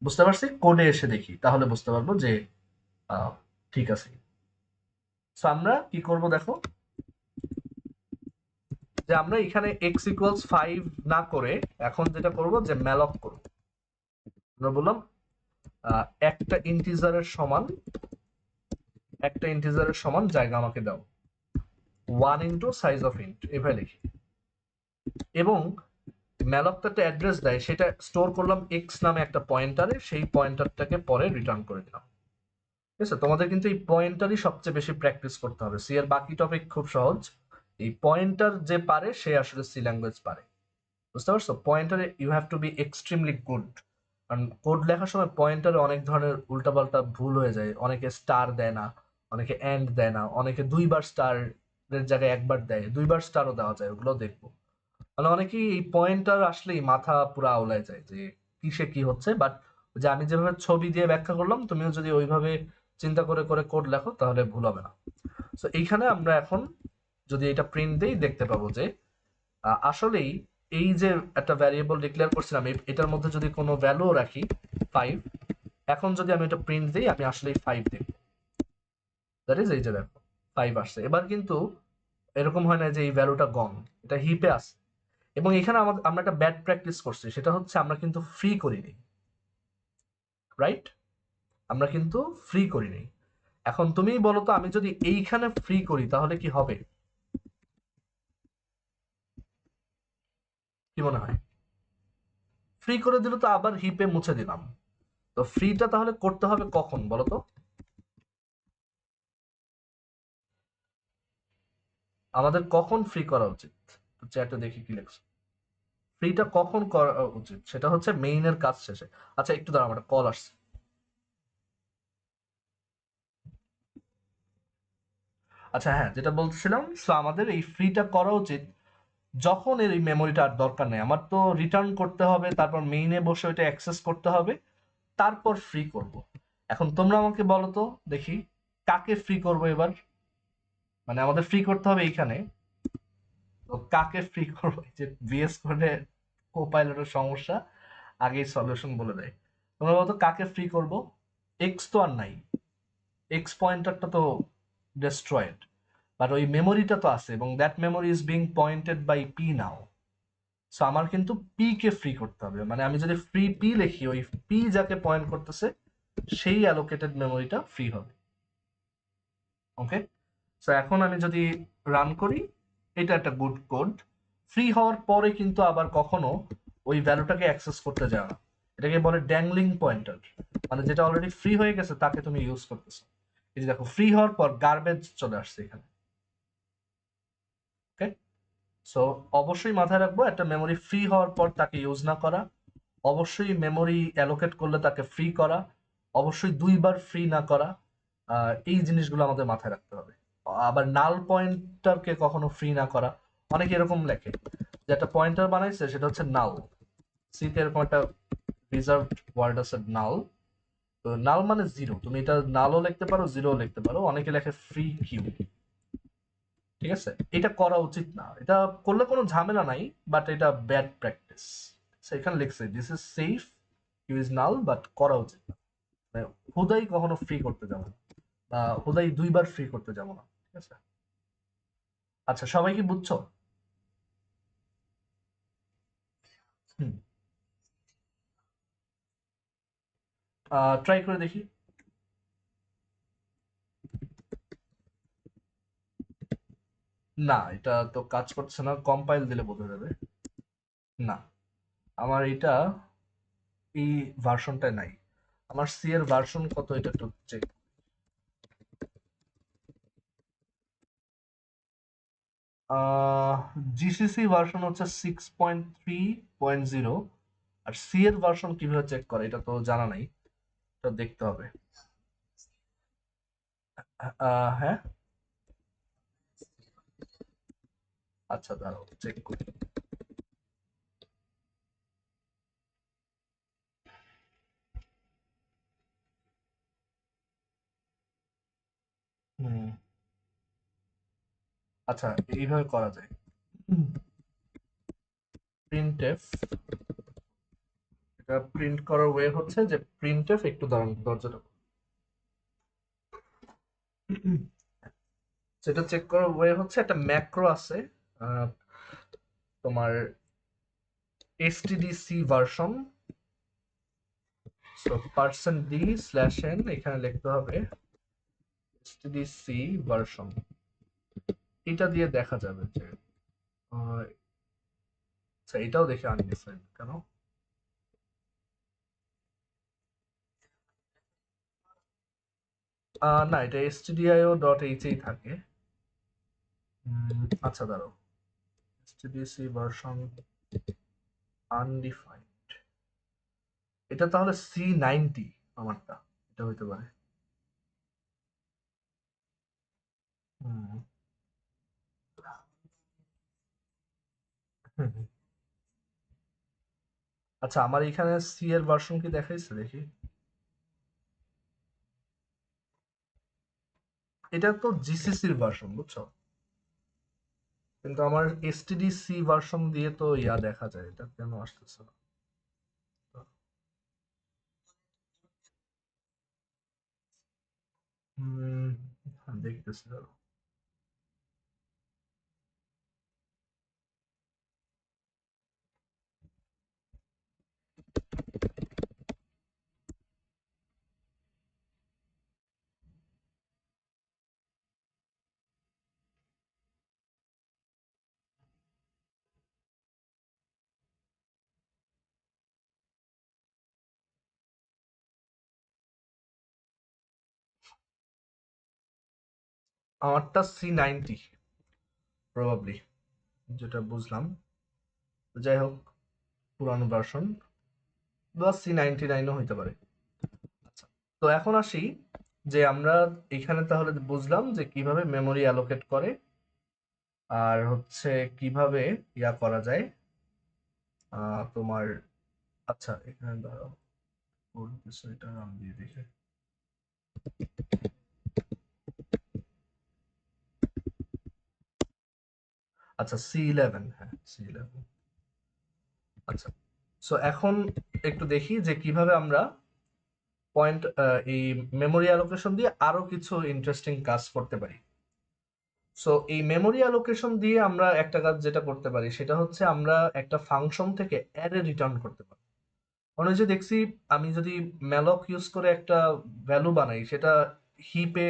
বুঝতে পারছি? কোডে এসে দেখি, তাহলে বুঝতে পারবো যে ঠিক আছে। সো আমরা কি করব দেখো, যে আমরা এখানে x ইকুয়ালস 5 না করে এখন যেটা করব যে ম্যালক করব। আমরা বললাম একটা ইন্টিজারের সমান, একটা ইন্টিজারের সমান জায়গা আমাকে দাও 1 ইন্টু সাইজ অফ ইন্ট, এভাবে লিখি। এবং ম্যালকটা একটা অ্যাড্রেস দেয়, সেটা স্টোর করলাম এক্স নামে একটা পয়েন্টারে, সেই পয়েন্টারটাকে পরে রিটার্ন করে দিলাম। ঠিক আছে, তোমাদের কিন্তু এই পয়েন্টারই সবচেয়ে বেশি প্র্যাকটিস করতে হবে। সি এর বাকি টপিক খুব সহজ, এই পয়েন্টার যে পারে সে আসলে সি ল্যাঙ্গুয়েজ পারে। বুঝতে পারছো? পয়েন্টারে you have to be extremely good. কারণ কোড লেখার সময় পয়েন্টারে অনেক ধরনের উল্টাপাল্টা ভুল হয়ে যায়। অনেকে স্টার দেয় না, অনেকে এন্ড দেয় না, অনেকে দুইবার স্টার এর জায়গায় একবার দেয়, দুইবার স্টারও দেওয়া যায়, ওগুলো দেখবো। মানে অনেকেই এই পয়েন্টার আসলেই মাথা পুরো আওলায় যায় যে কিসে কি হচ্ছে। বাট যে আমি যেভাবে ছবি দিয়ে ব্যাখ্যা করলাম, তুমিও যদি ওইভাবে চিন্তা করে করে কোড লেখো তাহলে ভুল হবে না। তো এইখানে আমরা এখন যদি এটা প্রিন্ট দেই, দেখতে পাবো যে আসলেই এই যে একটা ভ্যারিয়েবল ডিক্লেয়ার করছিলাম, এটার মধ্যে যদি কোনো ভ্যালু রাখি 5, এখন যদি আমি এটা প্রিন্ট দিই, আমি আসলেই 5 দেখব। দ্যাট ইজ, এই যে দেখো 5 আসছে। এবার কিন্তু এরকম হয় না যে এই ভ্যালুটা গন, এটা হিপে আছে। এবং এখানে আমরা একটা ব্যাড প্র্যাকটিস করছি, সেটা হচ্ছে আমরা কিন্তু ফ্রি করিনি, রাইট? আমরা কিন্তু ফ্রি করিনি। এখন তুমি বলো তো, আমি যদি এইখানে ফ্রি করি তাহলে কি হবে? কি মনে হয়? ফ্রি করে দিলে তো আবার হিপে মুছে দিলাম। তো ফ্রিটা তাহলে করতে হবে কখন বলো তো? আমাদের কখন ফ্রি করা উচিত? চ্যাটে দেখি কি লেখছে। ফ্রিটা কখন করা উচিত সেটা হচ্ছে মেইনের কাজ শেষে। আচ্ছা একটু দাঁড়া, আমার কল আসছে। আচ্ছা হ্যাঁ, যেটা বলছিলাম, সো আমাদের এই ফ্রিটা করা উচিত যখন এর এই মেমোরিটা আর দরকার নেই। আমার তো রিটার্ন করতে হবে, তারপর মেইনে বসে ওইটা অ্যাক্সেস করতে হবে, তারপর ফ্রি করব। এখন তোমরা আমাকে বলো তো দেখি, কাকে ফ্রি করব এবার? মানে আমাদের ফ্রি করতে হবে এইখানে, তো কাকে ফ্রি করবো? এই যে ভিএস কোডে কোপাইলটের সমস্যা আগেই সলিউশন বলে দেয়। তোমরা বলতো কাকে ফ্রি করব? এক্স তো আর নাই, এক্স পয়েন্টারটা তো ডেস্ট্রয়েড, বাট ওই মেমোরিটা তো আছে, এবং that memory is being pointed by P now. So আমার কিন্তু পি কে ফ্রি করতে হবে। মানে আমি যদি ফ্রি পি লিখি, ওই পি যাকে পয়েন্ট করতেছে সেই অ্যালোকেটেড মেমোরিটা ফ্রি হবে। ওকে, সো এখন আমি যদি রান করি, এটা একটা গুড কোড। ফ্রি হওয়ার পরে কিন্তু আবার কখনো ওই ভ্যালুটাকে অ্যাক্সেস করতে যাও না। এটাকে বলে ড্যাংলিং পয়েন্টার, মানে যেটা অলরেডি ফ্রি হয়ে গেছে তাকে তুমি ইউজ করতেছো। এই যে দেখো, ফ্রি হওয়ার পর গার্বেজ চলে আসছে এখানে। ওকে, সো অবশ্যই মাথায় রাখবো, একটা মেমোরি ফ্রি হওয়ার পর তাকে ইউজ না করা, অবশ্যই মেমোরি অ্যালোকেট করলে তাকে ফ্রি করা, অবশ্যই দুইবার ফ্রি না করা। এই জিনিসগুলো আমাদের মাথায় রাখতে হবে। আবার নাল পয়েন্টারকে কখনো ফ্রি না করা। অনেকে এরকম লেখে যে একটা পয়েন্টার বানাইছে সেটা হচ্ছে নাল, সিতে এরকম একটা রিজার্ভড ওয়ার্ড আছে নাল। তো নাল মানে জিরো, তুমি এটা নালও লিখতে পারো, জিরো লিখতে পারো। অনেকে লেখে ফ্রি কিউ। ঠিক আছে, এটা করা উচিত না। এটা করলে কোনো ঝামেলা নাই, বাট এটা ব্যাড প্র্যাকটিস। এখানে লিখছে this is safe, Q is null, but করা উচিত না। মানে হুদাই কখনো ফ্রি করতে যাবো না, বা হুদাই দুইবার ফ্রি করতে যাবো না। ঠিক আছে, আচ্ছা সবাই কি বুঝছো? হুম, ট্রাই করে দেখি। না, এটা তো কাজ করছে না, কম্পাইল দিলে বোঝা যাবে। না, আমার এটা এই ভার্সনটা নাই। আমার সি এর ভার্সন কত এটা একটু চেক। জিসিসি ভার্সন হচ্ছে 6.3.0। আর সি এর ভার্সন কিভাবে চেক করে এটা তো জানা নাই, এটা দেখতে হবে। হ্যাঁ, আচ্ছা দাঁড়াও চেক করি। হুম, আচ্ছা এইভাবে করা যায়। প্রিন্টএফ, এটা প্রিন্ট করার ওয়ে হচ্ছে যে প্রিন্টএফ, একটু দাঁড়ান দরজাটা। সেটা চেক করার ওয়ে হচ্ছে একটা ম্যাক্রো আছে, আহ, তোমার stdc ভার্সন, সো %d/n এখানে লিখতে হবে stdc ভার্সন। এটা দিয়ে দেখা যাবে যে আহ, আচ্ছা এটাও দেখে আনডিফাইন্ড কেন। না, এটা stdio.h এই থাকে। আচ্ছা দাঁড়াও, stdc ভার্সন আনডিফাইন্ড, এটা তাহলে C90 আমারটা, এটা হইতে পারে। হুম, হুম, হুম। আচ্ছা আমার এখানে সি এর ভার্সন কি দেখাইছে দেখি। এটা তো জিসিসির ভার্সন বুঝছো, কিন্তু আমার এসটিডিসি ভার্সন দিয়ে তো ইয়া দেখা যায়, এটা কেন আসতেছে না। হুম, দেখতেছি দাঁড়াও। আমারটা C90 প্রবাবলি, যেটা বুঝলাম। যাই হোক, পুরানো ভার্সন বা C99ও হইতে পারে। আচ্ছা, তো এখন আসি যে আমরা এখানে তাহলে বুঝলাম যে কিভাবে মেমোরি অ্যালোকেট করে, আর হচ্ছে কিভাবে ইয়া করা যায় তোমার। আচ্ছা এখানে দাঁড়াও, কোন কিছু এটা নাম দিয়ে দেখে। আচ্ছা C11, হ্যাঁ C11। আচ্ছা, সো এখন একটু দেখি যে কিভাবে আমরা পয়েন্ট এই মেমোরি অ্যালোকেশন দিয়ে আরো কিছু ইন্টারেস্টিং কাজ করতে পারি। সো এই মেমোরি অ্যালোকেশন দিয়ে আমরা একটা কাজ যেটা করতে পারি সেটা হচ্ছে আমরা একটা ফাংশন থেকে অ্যারে রিটার্ন করতে পারি। মানে যে দেখছি, আমি যদি ম্যালক ইউজ করে একটা ভ্যালু বানাই সেটা হিপে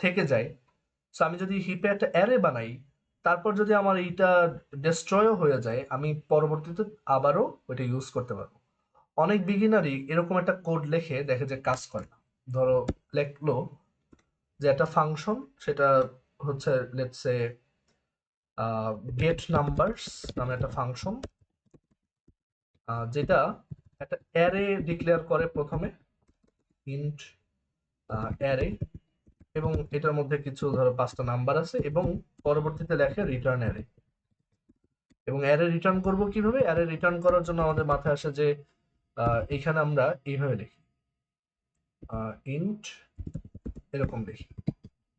থেকে যায়। সো আমি যদি হিপে একটা অ্যারে বানাই, তারপর যদি আমার এইটা ডেস্ট্রয়ও হয়ে যায়, আমি পরবর্তীতে আবারও ওইটা ইউজ করতে পারবো। অনেক বিগিনারই এরকম একটা কোড লেখে দেখে যে কাজ করে না। ধরো লেখলো যে একটা ফাংশন, সেটা হচ্ছে লেটস সে গেট নাম্বারস নামে একটা ফাংশন, যেটা একটা অ্যারে ডিক্লেয়ার করে প্রথমে, ইন্ট অ্যারে, এবং এটার মধ্যে কিছু ধরো 5টা নাম্বার আছে, এবং পরবর্তীতে লেখে রিটার্ন অ্যারে। এবং অ্যারে রিটার্ন করব কিভাবে, অ্যারে রিটার্ন করার জন্য আমাদের মাথায় আসে যে এখানে আমরা এইভাবে লিখি, ইন্ট এরকম লিখি,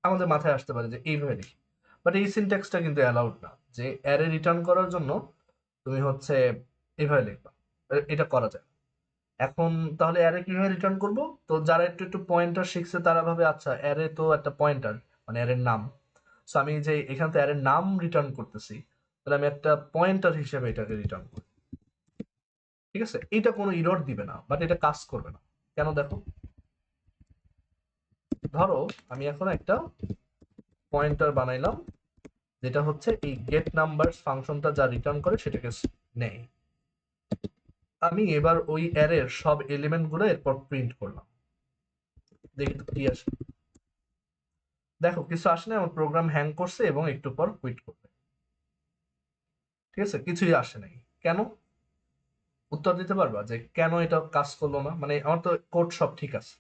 আমাদের মাথায় আসতে পারে যে এইভাবে লিখি। বাট এই সিনট্যাক্সটা কিন্তু অ্যালাউড না, যে অ্যারে রিটার্ন করার জন্য তুমি হচ্ছে এইভাবে লিখবা, এটা করা যায়। এখন তাহলে অ্যারে কিভাবে রিটার্ন করব? তো যারা একটু একটু পয়েন্টার শিখছে তারা ভাবে আচ্ছা অ্যারে তো একটা পয়েন্টার, মানে অ্যারের নাম। সো আমি যে এখান থেকে অ্যারের নাম রিটার্ন করতেছি, তাহলে আমি একটা পয়েন্টার হিসেবে এটাকে রিটার্ন করি। ঠিক আছে, এটা কোনো ইরর দিবে না, বাট এটা কাজ করবে না। কেন দেখো, ধরো আমি এখন একটা পয়েন্টার বানাইলাম যেটা হচ্ছে এই গেট নাম্বার ফাংশনটা যা রিটার্ন করে সেটাকে নেয়। আমি এবার ওই অ্যারের সব এলিমেন্ট গুলো এরপর প্রিন্ট করলাম, দেখি তো কি আসে। দেখো কিছু আসে না, আমার প্রোগ্রাম হ্যাং করছে এবং একটু পর কুইট করবে। ঠিক আছে, কিছুই আসে নাই। কেন? উত্তর দিতে পারবা যে কেন এটা কাজ করলো না? মানে আমার তো কোড সব ঠিক আছে,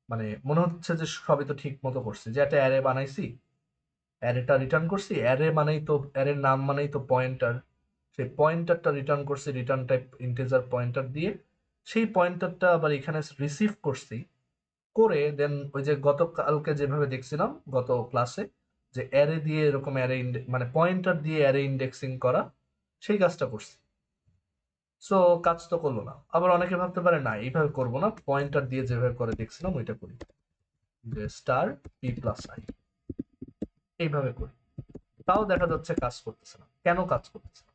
মানে মনে হচ্ছে যে সবই তো ঠিক মতো করছি, যে একটা অ্যারে বানাইছি, অ্যারেটা রিটার্ন করছি, অ্যারে মানেই তো অ্যারের নাম মানেই তো পয়েন্টার, সেই পয়েন্টারটা রিটার্ন করছি রিটার্ন টাইপ ইন্টিজার পয়েন্টার দিয়ে, সেই পয়েন্টারটা আবার এখানে রিসিভ করছি করে দেন ওই যে গতকালকে যেভাবে দেখছিলাম গত ক্লাসে, যে অ্যারে দিয়ে এরকম অ্যারে মানে পয়েন্টার দিয়ে অ্যারে ইন্ডেক্সিং করা, সেই কাজটা করছি। সো কাজ তো করলো না। আবার অনেকে ভাবতে পারে না এইভাবে করবো না, পয়েন্টার দিয়ে যেভাবে করে দেখছিলাম ওইটা করি, যে স্টার পি প্লাস আই এইভাবে করি, তাও দেখা যাচ্ছে কাজ করতেছে না। কেন কাজ করতেছে না?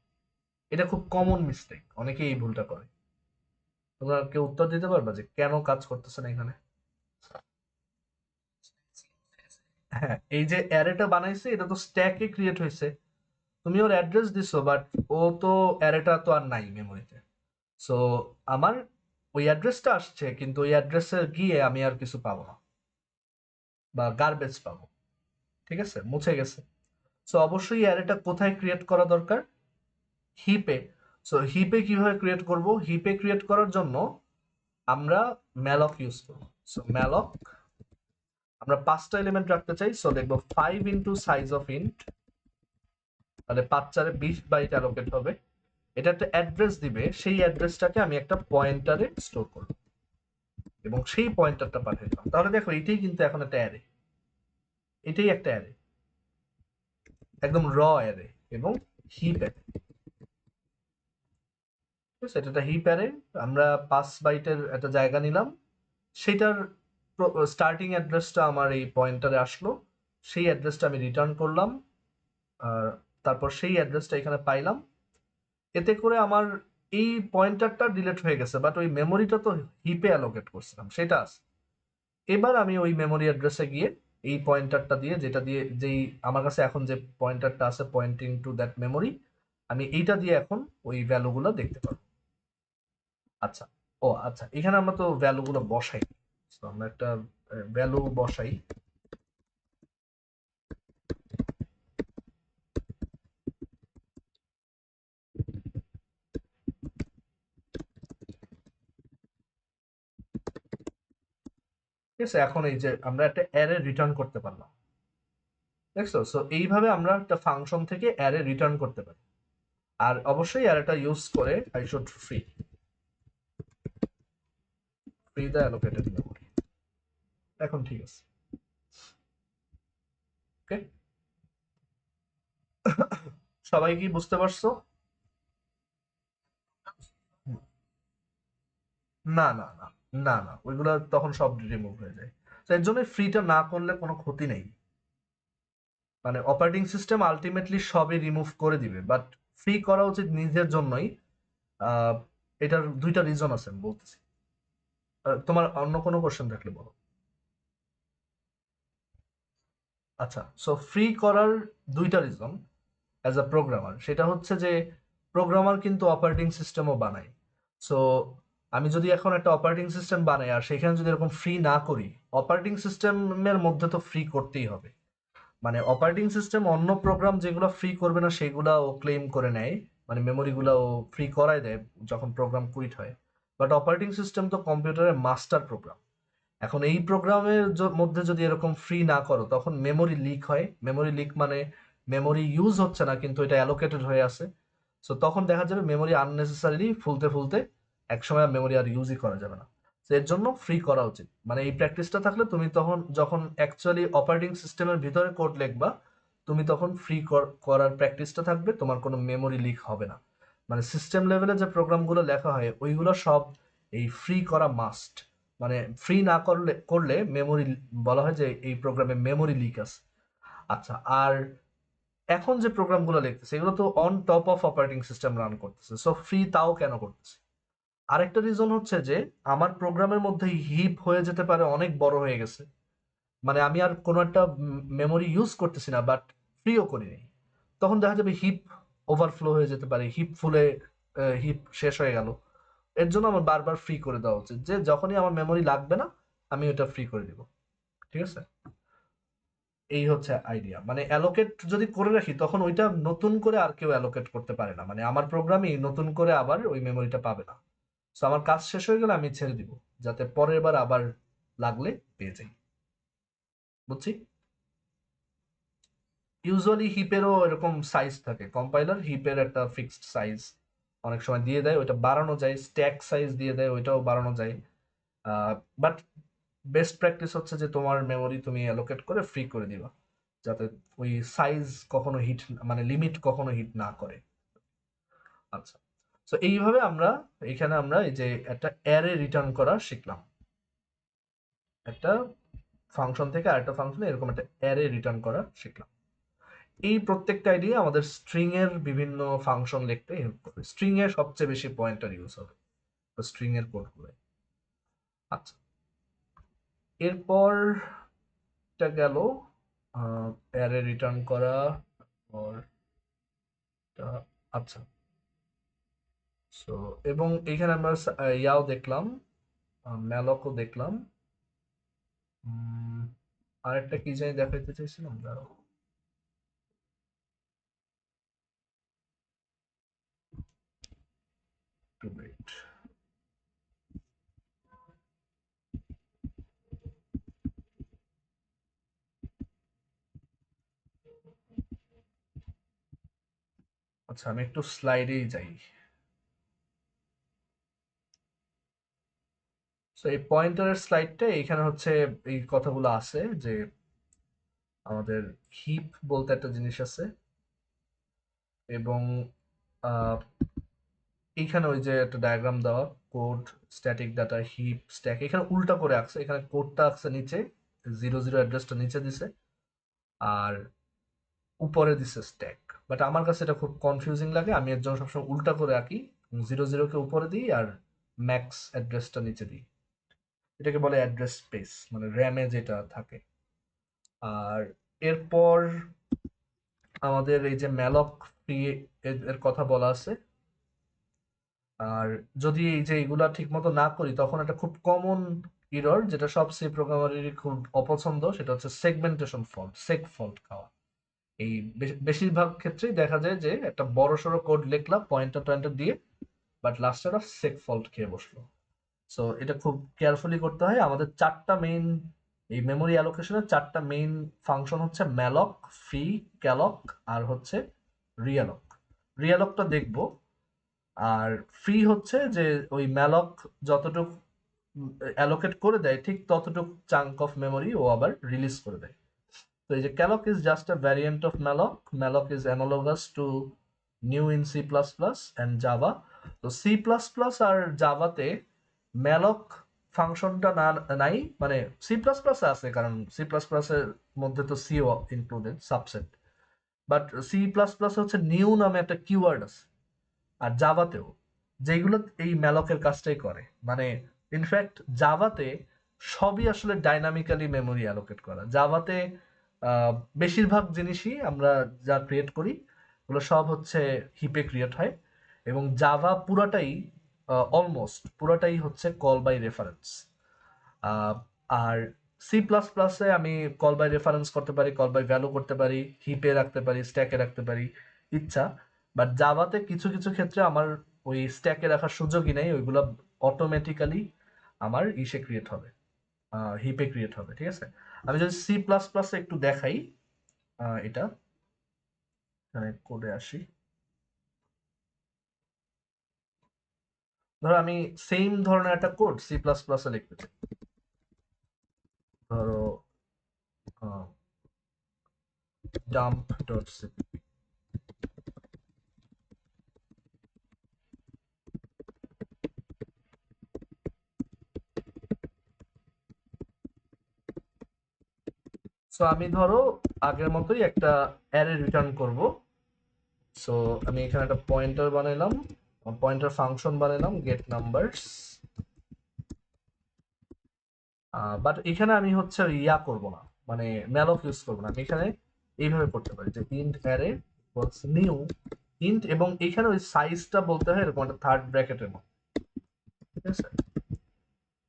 এটা খুব কমন মিস্টেক, অনেকেই এই ভুলটা করে। তোমরা কেউ উত্তর দিতে পারবা যে কেন কাজ করতেছে না এখানে? হ্যাঁ, এই যে অ্যারেটা বানাইছে এটা তো স্ট্যাকে ক্রিয়েট হয়েছে, তুমি ওর অ্যাড্রেস দিছো, বাট ও তো অ্যারেটা তো আর নাই মেমোরিতে। সো আমার ওই অ্যাড্রেসটা আসছে, কিন্তু ওই অ্যাড্রেসে গিয়ে আমি আর কিছু পাবো না, বা গার্বেজ পাবো। ঠিক আছে, মুছে গেছে। সো অবশ্যই অ্যারেটা কোথায় ক্রিয়েট করা দরকার? হিপে। সো হিপে কিভাবে ক্রিয়েট করব? হিপে ক্রিয়েট করার জন্য আমরা malloc ইউজ করব। সো malloc, আমরা 5টা এলিমেন্ট রাখতে চাই, সো লিখবো 5 ইনটু সাইজ অফ ইন্ট, তাহলে 5 4 20 বাইট অ্যালোকেট হবে। এটা একটা অ্যাড্রেস দিবে, সেই অ্যাড্রেসটাকে আমি একটা পয়েন্টারে স্টোর করব এবং সেই পয়েন্টারটা পাঠিয়ে দিলাম। তাহলে দেখো এইটাই কিন্তু এখন একটা অ্যারে, এটাই একটা অ্যারে, একদম র অ্যারে এবং হিপ অ্যারে। ঠিক আছে, এটা একটা হিপ অ্যারে। আমরা 5 বাইটের একটা জায়গা নিলাম, সেটার স্টার্টিং অ্যাড্রেসটা আমার এই পয়েন্টারে আসলো, সেই অ্যাড্রেসটা আমি রিটার্ন করলাম, আর তারপর সেই অ্যাড্রেসটা এখানে পাইলাম। এতে করে আমার এই পয়েন্টারটা ডিলিট হয়ে গেছে, বাট ওই মেমোরিটা তো হিপে অ্যালোকেট করছিলাম সেটা আছে। এবার আমি ওই মেমোরি অ্যাড্রেসে গিয়ে এই পয়েন্টারটা দিয়ে, যেটা দিয়ে যেই আমার কাছে এখন যে পয়েন্টারটা আছে পয়েন্টিং টু দ্যাট মেমোরি, আমি এইটা দিয়ে এখন ওই ভ্যালুগুলো দেখতে পারবো। আচ্ছা, ও আচ্ছা, এখানে আমরা তো ভ্যালুগুলো বসাই। So, আমরা একটা ভ্যালু বসাই। ঠিক আছে, এখন এই যে আমরা একটা অ্যারে রিটার্ন করতে পারলাম, দেখছো? সো এইভাবে আমরা একটা ফাংশন থেকে অ্যারে রিটার্ন করতে পারি। আর অবশ্যই অ্যারেটা ইউজ করে I should free the allocated memory. এখন ঠিক আছে, ওকে? সবাই কি বুঝতে পারছো? না না না, না না, ওইগুলো তখন সব রিমুভ হয়ে যায়। তো এর জন্য ফ্রিটা না করলে কোনো ক্ষতি নেই, মানে অপারেটিং সিস্টেম আলটিমেটলি সবই রিমুভ করে দিবে, বাট ফ্রি করা উচিত নিজের জন্যই। আহ, এটার দুইটা রিজন আছে আমি বলতেছি। তোমার অন্য কোনো কোশ্চেন থাকলে বলো। আচ্ছা, সো ফ্রি করার দুইটা রিজন অ্যাজ আ প্রোগ্রামার, সেটা হচ্ছে যে প্রোগ্রামার কিন্তু অপারেটিং সিস্টেমও বানায়। সো আমি যদি এখন একটা অপারেটিং সিস্টেম বানাই আর সেখানে যদি এরকম ফ্রি না করি, অপারেটিং সিস্টেমের মধ্যে তো ফ্রি করতেই হবে। মানে অপারেটিং সিস্টেম অন্য প্রোগ্রাম যেগুলো ফ্রি করবে না সেগুলা ও ক্লেম করে নেয়, মানে মেমোরিগুলো ও ফ্রি করায় দেয় যখন প্রোগ্রাম কুইট হয়। বাট অপারেটিং সিস্টেম তো কম্পিউটারের মাস্টার প্রোগ্রাম। এখন এই প্রোগ্রামের মধ্যে যদি এরকম ফ্রি না করো, তখন মেমোরি লিক হয়। মেমোরি লিক মানে মেমোরি ইউজ হচ্ছে না কিন্তু এটা অ্যালোকেটেড হয়ে আছে। সো তখন দেখা যাবে মেমোরি আননেসেসারিলি ফুলতে ফুলতে একসময় মেমোরি আর ইউজই করা যাবে না। তো এর জন্য ফ্রি করা উচিত। মানে এই প্র্যাকটিসটা থাকলে তুমি তখন যখন অ্যাকচুয়ালি অপারেটিং সিস্টেমের ভিতরে কোড লিখবা, তুমি তখন ফ্রি করার প্র্যাকটিসটা থাকবে, তোমার কোনো মেমোরি লিক হবে না। মানে সিস্টেম লেভেলে যে প্রোগ্রামগুলো লেখা হয় ওইগুলো সব এই ফ্রি করা মাস্ট। মানে ফ্রি না করলে মেমোরি, বলা হয় যে এই প্রোগ্রামে মেমোরি লিক আছে। আচ্ছা, আর এখন যে প্রোগ্রামগুলো লিখতেছে এগুলো তো on top of operating system run করতেছে, সো ফ্রি তাও কেন করতেছে? আরেকটা রিজন হচ্ছে যে আমার প্রোগ্রামের মধ্যে হিপ হয়ে যেতে পারে অনেক বড় হয়ে গেছে, মানে আমি আর কোনো একটা মেমোরি ইউজ করতেছি না বাট ফ্রিও করিনি, তখন দেখা যাবে হিপ ওভারফ্লো হয়ে যেতে পারে, হিপ ফুলে হিপ শেষ হয়ে গেল। এর জন্য আমার বারবার ফ্রি করে দেওয়া উচিত, যে যখনই আমার মেমোরি লাগবে না আমি ওটা ফ্রি করে দিব। ঠিক আছে, এই হচ্ছে আইডিয়া। মানে অ্যালোকেট যদি করে রাখি তখন ওইটা নতুন করে আর কেউ অ্যালোকেট করতে পারে না, মানে আমার প্রোগ্রামই নতুন করে আবার ওই মেমোরিটা পাবে না। তো আমার কাজ শেষ হয়ে গেলে আমি ছেড়ে দিব, যাতে পরের বার আবার লাগলে পেয়ে যাই। বুঝছি। ইউজুয়ালি হিপেরও এরকম সাইজ থাকে, কম্পাইলার হিপের একটা ফিক্সড সাইজ অনেক সময় দিয়ে দেয়, ওইটা বাড়ানো যায়, স্ট্যাক সাইজ দিয়ে দেয়, ওইটাও বাড়ানো যায়। বাট বেস্ট প্র্যাকটিস হচ্ছে যে তোমার মেমোরি তুমি অ্যালোকেট করে ফ্রি করে দিবা, যাতে ওই সাইজ কখনো হিট, মানে লিমিট কখনো হিট না করে। আচ্ছা, তো এইভাবে আমরা এখানে আমরা এই যে একটা অ্যারে রিটার্ন করা শিখলাম, একটা ফাংশন থেকে আরেকটা ফাংশনে এরকম একটা অ্যারে রিটার্ন করা শিখলাম। এই প্রত্যেকটা আইডিয়া আমাদের স্ট্রিং এর বিভিন্ন ফাংশন লিখতে হেল্প করবে, স্ট্রিং এর সবচেয়ে বেশি পয়েন্টার ইউজ হবে স্ট্রিং এর কোড গুলো। আচ্ছা, এরপর এটা গেল অ্যারে রিটার্ন করা। or আচ্ছা, সো এবং এখানে আমরা ইয়াও দেখলাম, ম্যালকও দেখলাম। আরেকটা কি জানি দেখাইতে চাইছিলাম, দাঁড়াও একটু wait। আচ্ছা, আমি একটু স্লাইডেই যাই। তো এই পয়েন্টারের স্লাইডটা এখানে হচ্ছে এই কথাগুলো আছে যে আমাদের হিপ বলতে একটা জিনিস আছে, এবং আহ, এইখানে ওই যে একটা ডায়াগ্রাম দেওয়া, code, static data, heap, stack, এখানে উল্টা করে আঁকছে, এখানে কোডটা আঁকছে নিচে, 00 অ্যাড্রেসটা নিচে দিছে, আর উপরে দিছে স্ট্যাক। বাট আমার কাছে এটা খুব কনফিউজিং লাগে, আমি এর জন্য সবসময় উল্টা করে আঁকি, 00 কে উপরে দিই আর ম্যাক্স অ্যাড্রেসটা নিচে দিই। এটাকে বলে অ্যাড্রেস স্পেস, মানে র্যামে যেটা থাকে। আর এরপর আমাদের এই যে ম্যালক ফ্রি এর কথা বলা আছে। আর যদি এই যে এগুলা ঠিক মতো না করি তখন একটা খুব কমন ইরর, যেটা সব সি প্রোগ্রামারেরই খুব অপছন্দ, সেটা হচ্ছে সেগমেন্টেশন ফল্ট, সেগ ফল্ট খাওয়া। এই বেশিরভাগ ক্ষেত্রেই দেখা যায় যে একটা বড় সড়ো কোড লিখলাম পয়েন্টার টয়েন্টার দিয়ে, বাট লাস্টে একটা সেগ ফল্ট খেয়ে বসলো। সো এটা খুব কেয়ারফুলি করতে হয়। আমাদের চারটা মেইন, এই মেমোরি অ্যালোকেশনের চারটা মেইন ফাংশন হচ্ছে ম্যালক, ফ্রি, ক্যালক আর হচ্ছে রিয়ালক। রিয়ালকটা দেখবো। আর ফ্রি হচ্ছে যে ওই ম্যালক যতটুকু অ্যালোকেট করে দেয় ঠিক ততটুকু চাঙ্ক অফ মেমোরি ও আবার রিলিজ করে দেয়। তো এই যে calloc is just a variant of malloc. Malloc is analogous to new in C plus plus and Java. তো সি প্লাস প্লাস আর জাভাতে ম্যালক ফাংশনটা না নাই, মানে সি প্লাস প্লাস আছে, কারণ সি প্লাস প্লাসের মধ্যে তো সিও included subset. But C plus plus হচ্ছে নিউ নামে একটা কিওয়ার্ড আছে, আর জাভাতেও, যেগুলো এই ম্যালকের কাজটাই করে। মানে ইনফ্যাক্ট জাভাতে সবই আসলে ডাইনামিক্যালি মেমোরি অ্যালোকেট করা। জাভাতে বেশিরভাগ জিনিসই আমরা যা ক্রিয়েট করি ওগুলো সব হচ্ছে হিপে ক্রিয়েট হয়, এবং জাভা পুরাটাই, অলমোস্ট পুরাটাই হচ্ছে কল বাই রেফারেন্স। আর সি প্লাস প্লাসে আমি কল বাই রেফারেন্স করতে পারি, কল বাই ভ্যালু করতে পারি, হিপে রাখতে পারি, স্ট্যাকে রাখতে পারি ইচ্ছা। বাট জাভাতে কিছু কিছু ক্ষেত্রে আমার ওই স্ট্যাকে রাখার সুযোগই নেই, ওইগুলো অটোমেটিক্যালি আমার ইসে ক্রিয়েট হবে, হিপে ক্রিয়েট হবে। ঠিক আছে, আমি যদি সি প্লাস প্লাসে একটু দেখাই, এটা কোডে আসি। ধরো আমি সেম ধরনের একটা কোড সি প্লাস প্লাসে লিখতে চাই। ধরো ডাম্প ডট সিপি। সো আমি ধরো আগের মতোই একটা অ্যারে রিটার্ন করব। সো আমি এখানে একটা পয়েন্টার বানাইলাম, পয়েন্টার ফাংশন বানালাম গেট নাম্বারস, বাট এখানে আমি হচ্ছে ইয়া করব না, মানে ম্যালক ইউজ করব না। আমি এখানে এইভাবে করতে পারি যে ইন্ট অ্যারে নিউ ইন্ট, এবং এখানে ওই সাইজটা বলতে হয় এরকম একটা থার্ড ব্র্যাকেটের মতো, ঠিক আছে।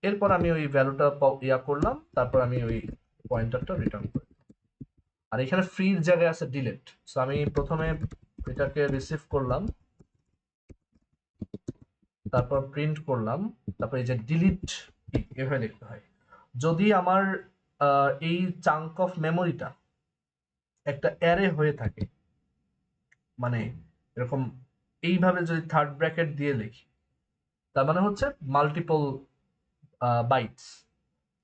এরপর আমি ওই ভ্যালুটা ইয়া করলাম, তারপর আমি ওই পয়েন্টারটা রিটার্ন করি। আর এখানে ফ্রির জায়গায় আছে ডিলিট, সো আমি প্রথমে এটাকে রিসিভ করলাম, তারপর প্রিন্ট করলাম, তারপর এই যে ডিলিট এভাবে লিখতে হয়। যদি আমার এই চাঙ্ক অফ মেমোরিটা একটা অ্যারে হয়ে থাকে, মানে এরকম এইভাবে যদি থার্ড ব্র্যাকেট দিয়ে লিখি, তার মানে হচ্ছে মাল্টিপল বাইটস,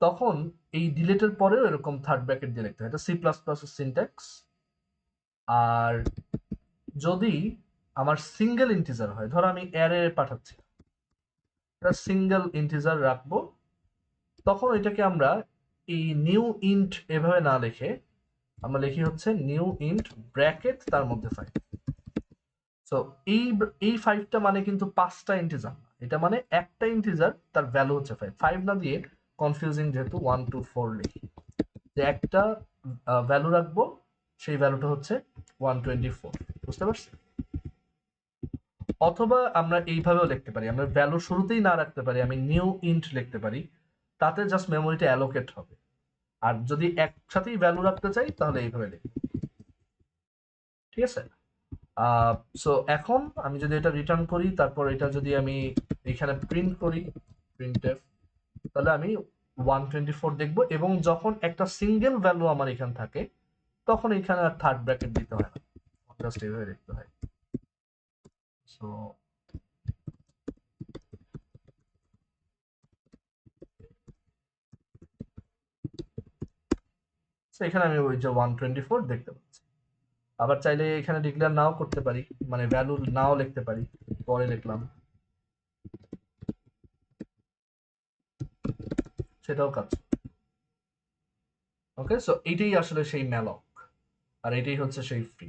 তখন এই ডিলেটের পরেও এরকম থার্ড ব্র্যাকেট দিয়ে লিখতে হয়। এটা সি প্লাস প্লাস সিনট্যাক্স। আর যদি আমার সিঙ্গেল ইন্টিজার হয়, ধরো আমি অ্যারে পাঠাচ্ছি, এটা সিঙ্গেল ইন্টিজার রাখবো, তখন এটাকে আমরা এই নিউ ইন্ট এভাবে না লিখে আমরা লিখি হচ্ছে নিউ ইন্ট ব্র্যাকেট তার মধ্যে 5। সো এই এই 5টা মানে কিন্তু 5টা ইন্টিজার না, এটা মানে একটা ইন্টিজার, তার ভ্যালু হচ্ছে 5। 5 না দিয়ে কনফিউজিং, যেহেতু 1 2 4 লিখি, যে একটা ভ্যালু রাখবো, সেই ভ্যালুটা হচ্ছে 124। বুঝতে পারছি? অথবা আমরা এইভাবেও লিখতে পারি, আমরা ভ্যালু শুরুতেই না রাখতে পারি, আমি নিউ ইন্ট লিখতে পারি, তাতে জাস্ট মেমোরিটা অ্যালোকেট হবে। আর যদি একসাথেই ভ্যালু রাখতে চাই তাহলে এইভাবে লিখি, ঠিক আছে। সো এখন আমি যদি এটা রিটার্ন করি, তারপর এটা যদি আমি এখানে প্রিন্ট করি প্রিন্টএফ, তাহলে আমি 124 দেখবো, এবং যখন একটা সিঙ্গেল ভ্যালু আমার এখানে থাকে তখন এখানে আর থার্ড ব্র্যাকেট দিতে হয় না, জাস্ট এইভাবে দেখতে হয়। সো এখানে আমি ওই যে 124 দেখতে পাচ্ছি। আবার চাইলে এখানে ডিক্লেয়ার নাও করতে পারি, মানে ভ্যালু নাও লিখতে পারি, পরে লিখলাম, সেটাও কাজ। ওকে, সো এইটাই আসলে সেই ম্যালক, আর এটাই হচ্ছে সেই ফ্রি।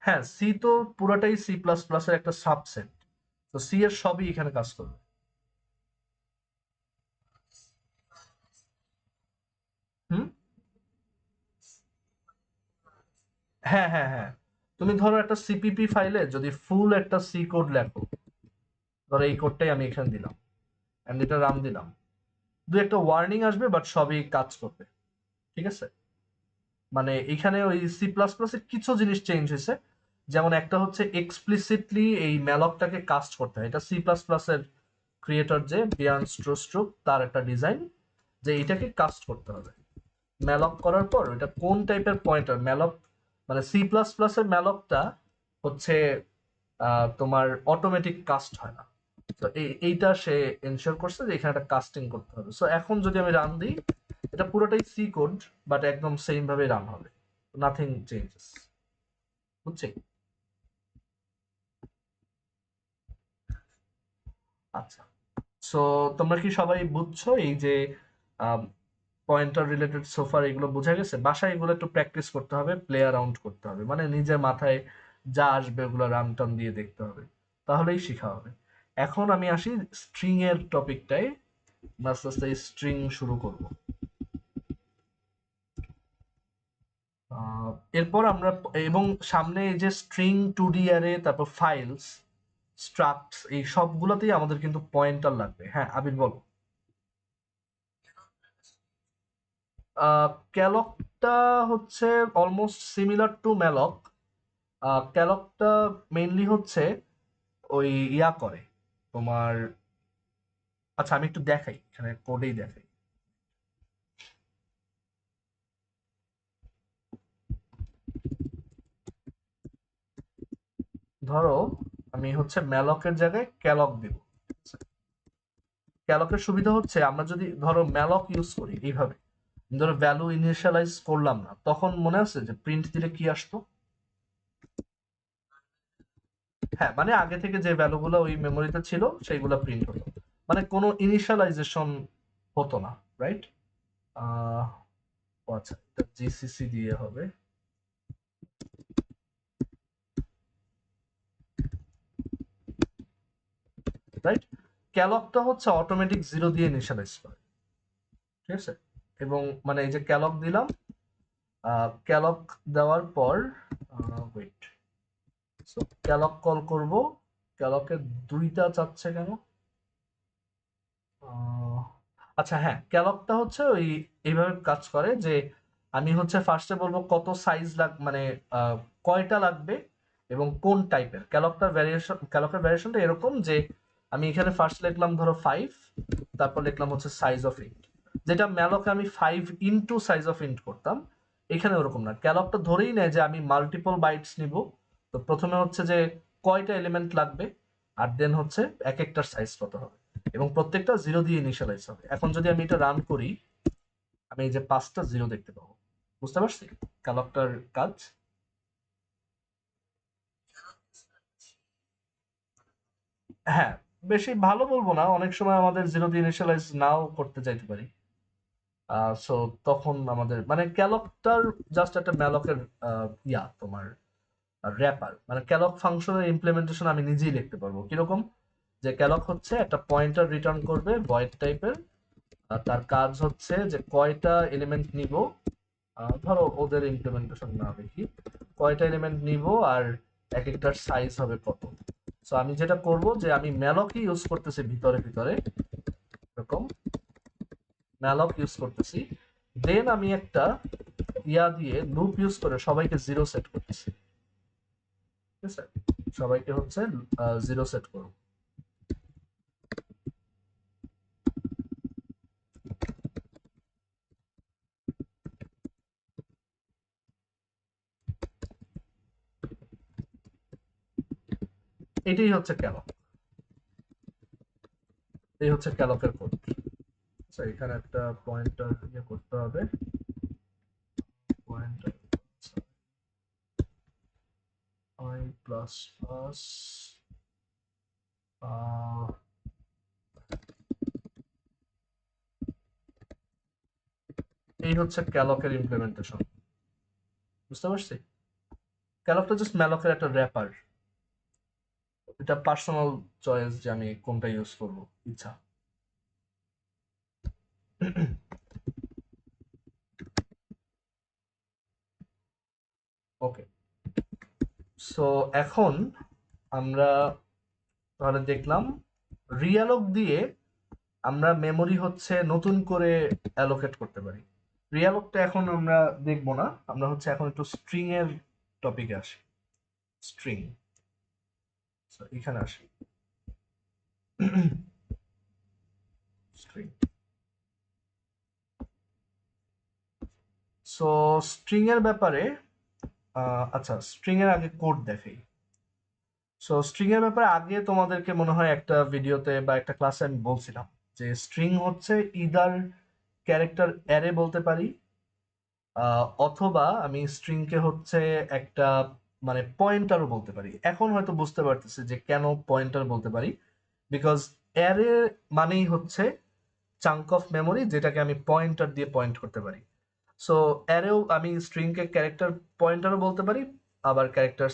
হ্যাঁ, সি তো পুরোটাই সি প্লাস প্লাস এর একটা সাবসেট, তো সি এর সবই এখানে কাজ করবে। হুম, হ্যাঁ হ্যাঁ হ্যাঁ, তুমি ধরো একটা সিপিপি ফাইলে যদি ফুল একটা সি কোড লেখো, ধরো এই কোডটাই আমি এখানে দিলাম, এন্ড এটা রান দিলাম, দু একটা ওয়ার্নিং আসবে, বাট সবই কাজ করবে, ঠিক আছে। মানে এখানে ওই সি প্লাস প্লাস এর কিছু জিনিস চেঞ্জ হয়েছে, যেমন একটা হচ্ছে এক্সপ্লিসিটলি এই ম্যালকটাকে কাস্ট করতে হয়, এটা সি প্লাস প্লাস এর ক্রিয়েটর যে বিয়ান স্ট্রোস্ট্রুক, তার একটা ডিজাইন, যে এটাকে কাস্ট করতে হবে। ম্যালক করার পর এটা কোন টাইপের পয়েন্টার ম্যালক, মানে সি প্লাস প্লাস এর ম্যালকটা হচ্ছে তোমার অটোমেটিক কাস্ট হয় না। তো এইটা সে এনশিওর করছে যে এখানে একটা কাস্টিং করতে হবে। সো এখন যদি আমি রান দিই, এটা পুরোটাই সি কোড, বাট একদম সেম ভাবে রান হবে, নাথিং চেঞ্জেস। বুঝছি? আচ্ছা, সো তোমরা কি সবাই বুঝছো এই যে পয়েন্টার রিলেটেড সোফার এগুলো বোঝা গেছে? বাসায় এগুলো একটু প্র্যাকটিস করতে হবে, প্লে অ্যারাউন্ড করতে হবে, মানে নিজের মাথায় যা আসবে ওগুলো রান টান দিয়ে দেখতে হবে, তাহলেই শেখা হবে। এখন আমি আসি স্ট্রিং এর টপিকটায়, আস্তে আস্তে স্ট্রিং শুরু করব। এরপর আমরা, এবং সামনে এই যে স্ট্রিং, টু ডি অ্যারে, তারপর ফাইলস, স্ট্রাক্টস, এই সবগুলোতেই আমাদের কিন্তু পয়েন্টার লাগবে। হ্যাঁ আবির বলো। ক্যালকটা হচ্ছে অলমোস্ট সিমিলার টু ম্যালক। ক্যালকটা মেইনলি হচ্ছে ওই ইয়া করে তোমার, আচ্ছা আমি একটু দেখাই, এখানে কোডেই দেখাই। ধরো আমি হচ্ছে ম্যালকের জায়গায় ক্যালক দিব। ক্যালকের সুবিধা হচ্ছে আমরা যদি ধরো ম্যালক ইউজ করি এইভাবে, ধরো ভ্যালু ইনিশিয়ালাইজ করলাম না, তখন মনে আছে যে প্রিন্ট দিলে কি আসতো? হ্যাঁ, মানে আগে থেকে যে ভ্যালুগুলো ওই মেমোরিতে ছিল সেইগুলো প্রিন্ট হতো, মানে কোনো ইনিশিয়ালাইজেশন হতো না, রাইট? আহ ও আচ্ছা, এটা জিসিসি দিয়ে হবে। রাইট? ক্যালকটা হচ্ছে অটোমেটিক 0 দিয়ে ইনিশিয়ালাইজ করে, ঠিক আছে? এবং মানে এই যে ক্যালক দিলাম, ক্যালক দেওয়ার পর ওয়েট, সো ক্যালক কল করব। ক্যালকের দুইটা চাচ্ছে কেন? আচ্ছা হ্যাঁ, ক্যালকটা হচ্ছে ওই এইভাবে কাজ করে যে আমি হচ্ছে ফার্স্টে বলবো কত সাইজ মানে কয়টা লাগবে এবং কোন টাইপের। ক্যালকের ভ্যারিয়েশনটা এরকম যে আমি এখানে ফার্স্ট লিখলাম ধরো 5, তারপর লিখলাম হচ্ছে সাইজ অফ ইন্ট, যেটা ম্যালকে আমি 5 ইনটু সাইজ অফ ইন্ট করতাম। এখানে ওরকম না, ক্যালকটা ধরেই নেয় যে আমি মাল্টিপল বাইটস নিব। তো প্রথমে হচ্ছে যে কয়টা এলিমেন্ট লাগবে, আর দেন হচ্ছে এক একটার সাইজ কত হবে, এবং প্রত্যেকটা 0 দিয়ে ইনিশিয়ালাইজ হবে। এখন যদি আমি এটা রান করি, আমি এই যে 5টা 0 দেখতে পাবো। বুঝতে পারছি ক্যালকটার কাজ? হ্যাঁ, বেশি ভালো বলবো না, অনেক সময় আমাদের 0 দিয়ে ইনিশিয়ালাইজ নাও করতে চাইতে পারি। সো তখন আমাদের মানে ক্যালকটার জাস্ট একটা ম্যালকের তোমার র্যাপার, মানে ক্যালক ফাংশনের ইমপ্লিমেন্টেশন আমি নিজেই লিখতে পারবো। কিরকম? যে ক্যালক হচ্ছে একটা পয়েন্টার রিটার্ন করবে ভয়েড টাইপের, আর তার কাজ হচ্ছে যে কয়টা এলিমেন্ট নিব, ধরো ওদের ইমপ্লিমেন্টেশন না দেখি, কয়টা এলিমেন্ট নিব আর এক একটার সাইজ হবে কত। সো আমি যেটা করব যে আমি ম্যালকই ইউজ করতেছি ভিতরে ভিতরে, এরকম ম্যালক ইউজ করতেছি, দেন আমি একটা দিয়ে লুপ ইউজ করে সবাইকে 0 সেট করতেছি, ঠিক আছে? সবাইকে হচ্ছে 0 সেট করব। এটাই হচ্ছে ক্যালক, এই হচ্ছে ক্যালকের কোড। আচ্ছা এখানে একটা পয়েন্টার ইয়ে করতে হবে, পয়েন্টার i প্লাস প্লাস, এই হচ্ছে ক্যালকের ইমপ্লিমেন্টেশন। বুঝতে পারছি? ক্যালকটা জাস্ট ম্যালকের একটা র্যাপার, এটা পার্সোনাল চয়েস যে আমি কোনটা ইউজ করব, ইচ্ছা। ওকে, সো এখন আমরা তাহলে দেখলাম রিয়ালক দিয়ে আমরা মেমোরি হচ্ছে নতুন করে অ্যালোকেট করতে পারি। রিয়ালকটা এখন আমরা দেখবো না, আমরা হচ্ছে এখন একটু স্ট্রিং এর টপিকে আসি। স্ট্রিং, এখানে আসি। স্ট্রিং, সো স্ট্রিং এর ব্যাপারে আচ্ছা স্ট্রিং এর আগে কোড দেখাই। সো স্ট্রিং এর ব্যাপারে আগে তোমাদেরকে মনে হয় একটা ভিডিওতে বা একটা ক্লাসে আমি বলছিলাম যে স্ট্রিং হচ্ছে ইদার ক্যারেক্টার অ্যারে বলতে পারি, অথবা আমি স্ট্রিং কে হচ্ছে একটা মানে পয়েন্টারও বলতে পারি। এখন হয়তো বুঝতে পারতেছি যে কেন পয়েন্টার বলতে পারি, বিকজ অ্যারে মানেই হচ্ছে চাঙ্ক অফ মেমোরি যেটাকে আমি পয়েন্টার দিয়ে পয়েন্ট করতে পারি। সো অ্যারেও আমি স্ট্রিং কে ক্যারেক্টার পয়েন্টারও বলতে পারি, আবার ক্যারেক্টার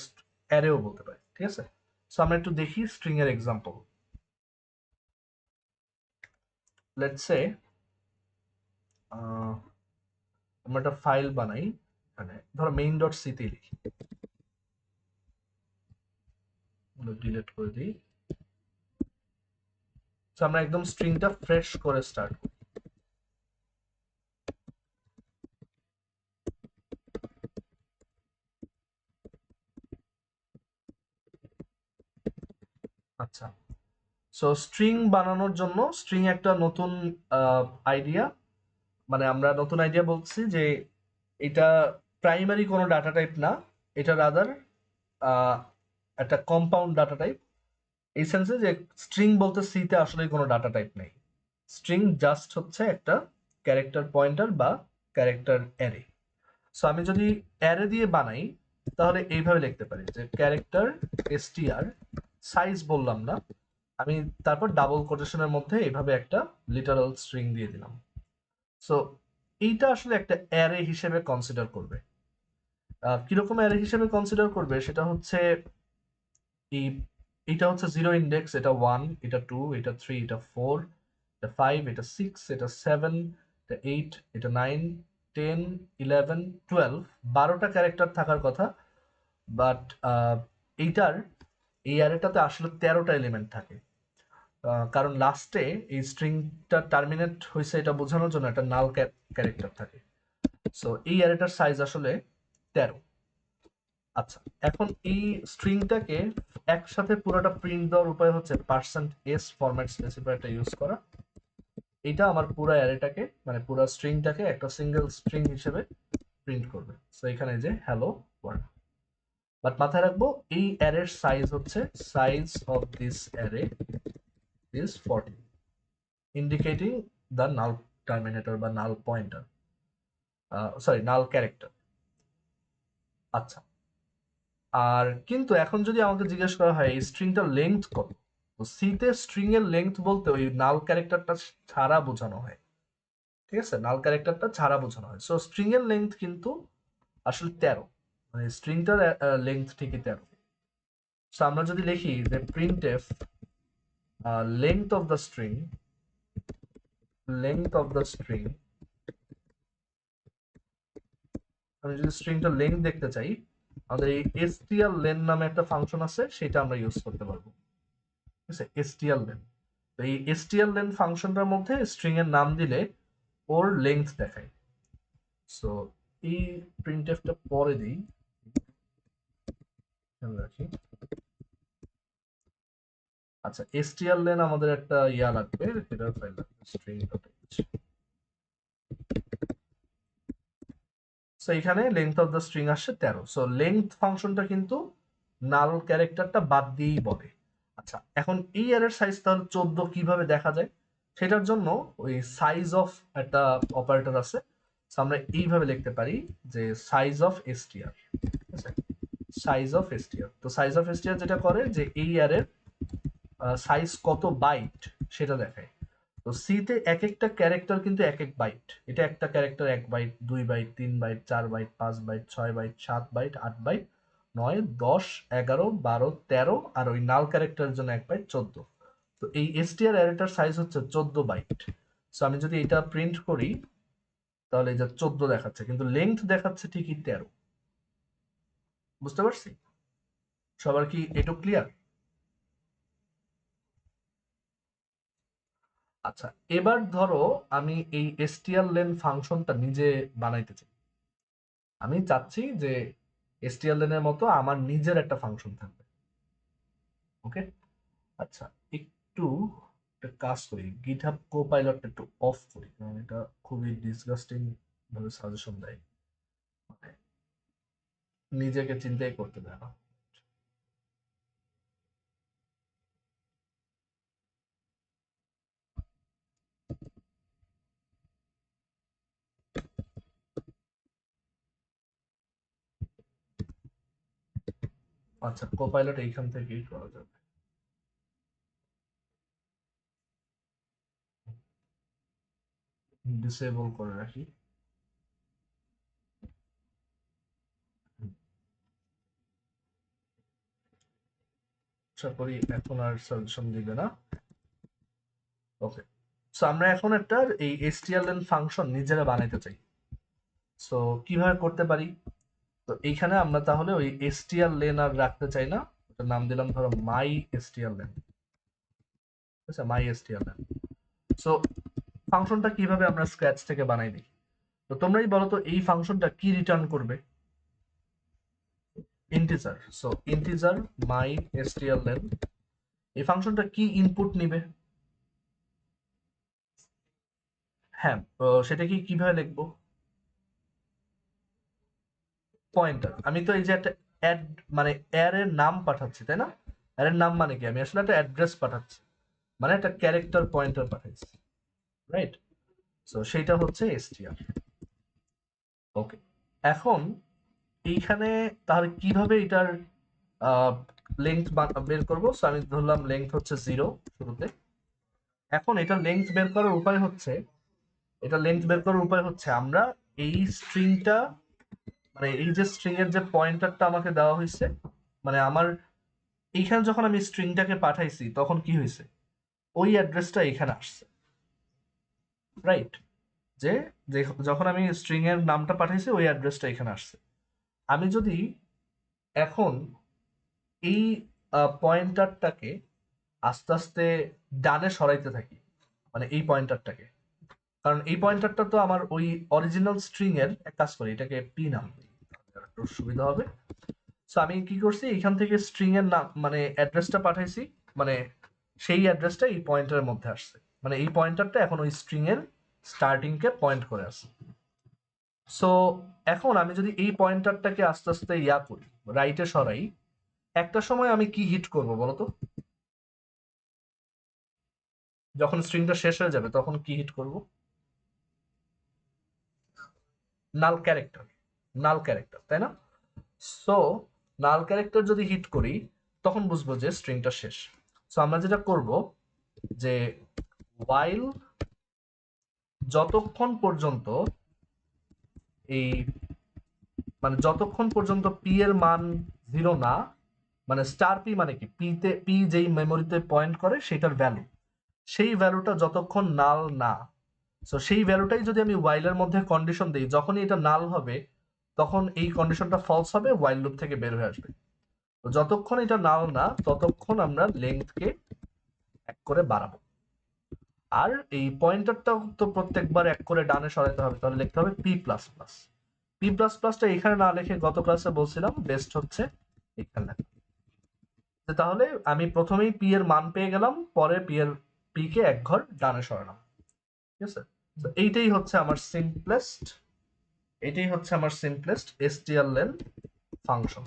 অ্যারেও বলতে পারি, ঠিক আছে? সো আমরা একটু দেখি স্ট্রিং এর এক্সাম্পল। লেটস সে আমরা একটা ফাইল বানাই, মানে ধরো মেইন ডট সিতে লিখি, ডিলিট করে দিই। সো আমরা একদম স্ট্রিংটা ফ্রেশ করে স্টার্ট করি। আচ্ছা, সো স্ট্রিং বানানোর জন্য স্ট্রিং একটা নতুন আইডিয়া, মানে আমরা নতুন আইডিয়া বলছি যে এটা প্রাইমারি কোনো ডাটা টাইপ না, এটা রাদার একটা কম্পাউন্ড ডাটা টাইপ। এই সেন্সে যে স্ট্রিং বলতে সিতে আসলে কোনো ডাটা টাইপ নেই, স্ট্রিং জাস্ট হচ্ছে একটা ক্যারেক্টার পয়েন্টার বা ক্যারেক্টার অ্যারে। সো আমি যদি অ্যারে দিয়ে বানাই তাহলে এইভাবে লিখতে পারি যে ক্যারেক্টার str, সাইজ বললাম না আমি, তারপর ডাবল কোটেশনের মধ্যে এইভাবে একটা লিটারাল স্ট্রিং দিয়ে দিলাম। সো এইটা আসলে একটা অ্যারে হিসেবে কনসিডার করবে। কিরকম অ্যারে হিসেবে কনসিডার করবে সেটা হচ্ছে এই এটা হচ্ছে 0 ইন্ডেক্স, এটা 1, এটা 2, এটা 3, এটা 4, এটা 5, এটা 6, এটা 7, এটা 8, এটা 9, 10, 11, 12, 12টা ক্যারেক্টার থাকার কথা। বাট এইটার এই অ্যারেটাতে আসলে 13টা এলিমেন্ট থাকে। কারণ লাস্টে এই স্ট্রিংটা টার্মিনেট হয়েছে এটা বোঝানোর জন্য একটা নাল ক্যারেক্টার থাকে। সো এই অ্যারেটার সাইজ আসলে 13। আচ্ছা, এখন এই স্ট্রিংটাকে একসাথে পুরোটা প্রিন্ট দেওয়ার উপায় হচ্ছে %s ফরম্যাট স্পেসিফায়ারটা ইউজ করা। এটা আমার পুরো অ্যারেটাকে মানে পুরো স্ট্রিংটাকে একটা সিঙ্গেল স্ট্রিং হিসেবে প্রিন্ট করবে। সো এখানে যে হ্যালো ওয়ার্ল্ড, বাট মাথায় রাখবো এই অ্যারের সাইজ হচ্ছে size of this array is 40, indicating the null terminator বা নাল পয়েন্টার, সরি নাল ক্যারেক্টার। আচ্ছা, আর কিন্তু এখন যদি আমাকে জিজ্ঞেস করা হয় এই স্ট্রিংটার লেংথ কত, তো সিতে স্ট্রিং এর লেংথ বলতে ওই নাল ক্যারেক্টারটা ছাড়া বোঝানো হয়। ঠিক আছে, নাল ক্যারেক্টারটা ছাড়া বোঝানো হয়। সো স্ট্রিং এর লেংথ কিন্তু আসলে 13, মানে স্ট্রিংটার লেংথ ঠিকই 13। সো আমরা যদি লিখি যে printf length of the string, length of the string, আমি যদি স্ট্রিংটার লেংথ দেখতে চাই আমাদের এই strlen নামে একটা ফাংশন আছে, সেটা আমরা ইউজ করতে পারবো। ঠিক আছে, strlen। তো এই strlen ফাংশনটার মধ্যে স্ট্রিং এর নাম দিলে ওর লেংথ দেখায়। সো এই প্রিন্টএফটা পরে দিই, রাখি। আচ্ছা, strlen আমাদের একটা ইয়া লাগবে, হেডার ফাইল লাগবে string.h। সো এখানে লেংথ অফ দ্য স্ট্রিং আসছে 13। সো লেংথ ফাংশনটা কিন্তু নাল ক্যারেক্টারটা বাদ দিয়েই বলে। আচ্ছা, এখন এই অ্যারের সাইজ তাহলে 14 কিভাবে দেখা যায়, সেটার জন্য ওই সাইজ অফ একটা অপারেটর আছে। আমরা এইভাবে লিখতে পারি যে সাইজ অফ str, ঠিক আছে, সাইজ অফ str। তো সাইজ অফ str যেটা করে যে এই অ্যারের সাইজ কত বাইট সেটা দেখায়। তো সিতে এক একটা ক্যারেক্টার কিন্তু এক এক বাইট, এটা একটা character 1 byte, 2 byte, 3 byte, 4 byte, 5 byte, 6 byte, 7 byte, 8 byte, 9, 10, 11, 12, 13, আর ওই নাল ক্যারেক্টারের জন্য 1 বাইট 14। তো এই str অ্যারেটার সাইজ হচ্ছে 14 বাইট। সো আমি যদি এটা প্রিন্ট করি তাহলে এই যে 14 দেখাচ্ছে, কিন্তু লেংথ দেখাচ্ছে ঠিকই 13। বুঝতে পারছি? সবার কি এটুকু ক্লিয়ার? আচ্ছা, এবার ধরো আমি এই strlen ফাংশনটা নিজে বানাইতে চাই। আমি চাচ্ছি যে strlen এর মতো আমার নিজের একটা ফাংশন থাকবে। ওকে, আচ্ছা, একটু একটা কাজ করি, গিটহাব কোপাইলটটা একটু অফ করি, কারণ এটা খুবই ডিসগাস্টিং ভাবে সাজেশন দেয়, মানে নিজেকে চিন্তাই করতে দেয় না। আচ্ছা, কোপাইলট এইখান থেকেই করা যাবে। ডিসেবল করে রাখি। আশা করি এখন আর সাজেশন দিবে না। ওকে, সো আমরা এখন একটা এই strlen ফাংশন নিজেরা বানাইতে চাই। সো কিভাবে করতে পারি? তো এইখানে আমরা তাহলে ওই strlen আর রাখতে চাই না, ওটার নাম দিলাম ধরো my strlen। আচ্ছা, my strlen। সো ফাংশনটা কিভাবে আমরা স্ক্র্যাচ থেকে বানাই দিই, তো তোমরাই বলো তো এই ফাংশনটা কি রিটার্ন করবে? Integer. So integer my strlen, এই ফাংশনটা কি ইনপুট নিবে? হ্যাঁ, তো সেটা কি কিভাবে লিখবো? পয়েন্টার। আমি তো এই যে একটা অ্যাড মানে অ্যারের নাম পাঠাচ্ছি, তাই না? অ্যারের নাম মানে কি, আমি আসলে একটা অ্যাড্রেস পাঠাচ্ছি, মানে একটা ক্যারেক্টার পয়েন্টার পাঠাইছি, রাইট? সো সেইটা হচ্ছে str। ওকে, এখন এইখানে তাহলে কিভাবে এটার লেংথ বের করবো? সো আমি ধরলাম লেংথ হচ্ছে 0 শুরুতে। এখন এটা লেংথ বের করার উপায় হচ্ছে, আমরা এই স্ট্রিংটা মানে এই যে স্ট্রিং এর যে পয়েন্টারটা আমাকে দেওয়া হয়েছে, মানে আমার এইখানে যখন আমি স্ট্রিংটাকে পাঠাইছি তখন কি হয়েছে, ওই অ্যাড্রেসটা এখানে আসছে, রাইট? যে যখন আমি স্ট্রিং এর নামটা পাঠাইছি ওই অ্যাড্রেসটা এখানে আসছে। আমি যদি এখন এই পয়েন্টারটাকে আস্তে আস্তে ডানে সরাইতে থাকি, মানে এই পয়েন্টারটাকে, কারণ এই পয়েন্টারটা তো আমার ওই অরিজিনাল স্ট্রিং এর, এক কাজ করি এটাকে পি নাম দিই, একটু সুবিধা হবে। সো আমি কি করছি, এখান থেকে স্ট্রিং এর নাম মানে অ্যাড্রেসটা পাঠাইছি, মানে সেই অ্যাড্রেসটা এই পয়েন্টারের মধ্যে আসছে, মানে এই পয়েন্টারটা এখন ওই স্ট্রিং এর স্টার্টিং কে পয়েন্ট করে আসছে। সো এখন আমি যদি এই পয়েন্টারটাকে আস্তে আস্তে ইয়া করি, রাইটে সরাই, একটা সময় আমি কি হিট করব বলতো? যখন স্ট্রিংটা শেষ হয়ে যাবে তখন কি হিট করব? নাল ক্যারেক্টার, নাল ক্যারেক্টার, তাই না? সো নাল ক্যারেক্টার যদি হিট করি তখন বুঝবো যে স্ট্রিংটা শেষ। সো আমরা যেটা করব যে while যতক্ষণ পর্যন্ত এই মানে যতক্ষণ পর্যন্ত পি এর মান 0 না, মানে স্টার পি মানে কি, পি যেই মেমোরিতে পয়েন্ট করে সেটার ভ্যালু, সেই ভ্যালুটা যতক্ষণ নাল না, সো সেই ভ্যালুটাই যদি আমি while এর মধ্যে কন্ডিশন দিই, যখনই এটা নাল হবে তখন এই কন্ডিশনটা ফলস হবে, while লুপ থেকে বের হয়ে আসবে। তো যতক্ষণ এটা নাল না ততক্ষণ আমরা লেংথকে 1 করে বাড়াবো। আর এই পয়েন্টারটা তো প্রত্যেকবার 1 করে ডানে সরাতে হবে, তাহলে লিখতে হবে p plus plus. P plus প্লাসটা এখানে না লিখে গত ক্লাসে বলছিলাম বেস্ট হচ্ছে এখানে লেখা। তাহলে আমি প্রথমেই পি এর মান পেয়ে গেলাম, পরে পি কে 1 ঘর ডানে সরালাম, ঠিক আছে? তো এইটাই হচ্ছে আমার সিম্পলেস্ট, এটাই হচ্ছে আমার সিম্পলেস্ট strlen ফাংশন।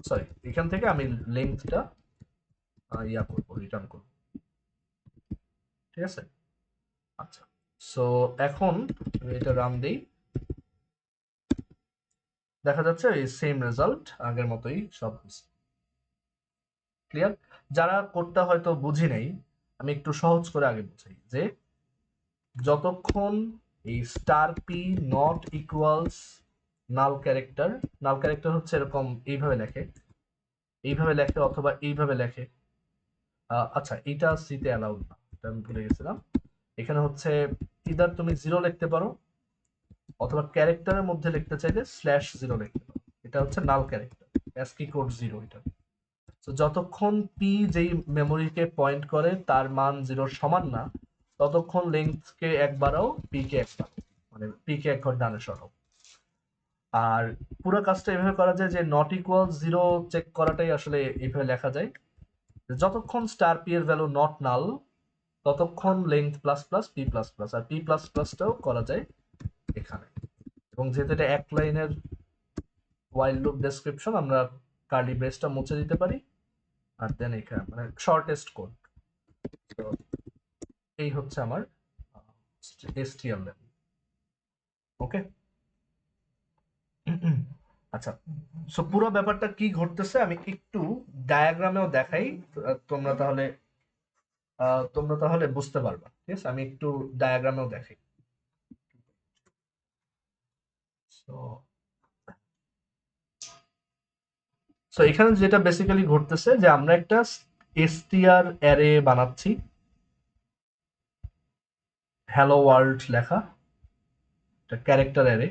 সরি, এখান থেকে আমি লেংথটা ইয়া করবো, রিটার্ন করবো, ঠিক আছে? আচ্ছা, সো এখন আমি এটা রান দিই, দেখা যাচ্ছে এই সেম রেজাল্ট, আগের মতোই সব ক্লিয়ার। যারা কোডটা হয়তো বুঝি নেই, আমি একটু সহজ করে আগে বুঝাই যে যতক্ষণ এই star P not equals null character, null character হচ্ছে এরকম এইভাবে লেখে, এইভাবে লেখে অথবা এইভাবে লেখে। আচ্ছা, এইটা সিতে অ্যালাউড না, এটা আমি ভুলে গেছিলাম। এখানে হচ্ছে ইদার তুমি 0 লিখতে পারো অথবা ক্যারেক্টারের মধ্যে লিখতে চাইলে /0 লিখতে পারো, এটা হচ্ছে নাল ক্যারেক্টার, অ্যাসকি কোড 0 এটা। তো যতক্ষণ পি যেই মেমোরিকে পয়েন্ট করে তার মান 0 সমান না, ততক্ষণ লেংথকে 1 বাড়াও, পি কে 1 বাড়াও, মানে পি কে 1 ঘর ডানে সরাও। আর পুরো কাজটা এভাবে করা যায় যে নট ইকুয়াল 0 চেক করাটাই আসলে এইভাবে লেখা যায়, যতক্ষণ স্টার পি এর ভ্যালু নট নাল ততক্ষণ length plus plus p plus plus, আর পি প্লাস প্লাসটাও করা যায় এখানে। এবং যেহেতু এটা এক লাইনের while loop ডেসক্রিপশন, আমরা কার্লি ব্রেসটা মুছে দিতে পারি, আর দেন এখানে মানে শর্টেস্ট কোড। তো এই হচ্ছে আমার strlen, ওকে? আচ্ছা, সো পুরো ব্যাপারটা কি ঘটতেছে আমি একটু ডায়াগ্রামেও দেখাই, তোমরা তাহলে বুঝতে পারবা, ঠিক আছে? আমি একটু ডায়াগ্রামেও দেখাই। সো সো এখানে যেটা বেসিক্যালি ঘটতেছে যে আমরা একটা str অ্যারে বানাচ্ছি, হ্যালো ওয়ার্ল্ড লেখা, একটা ক্যারেক্টার অ্যারে।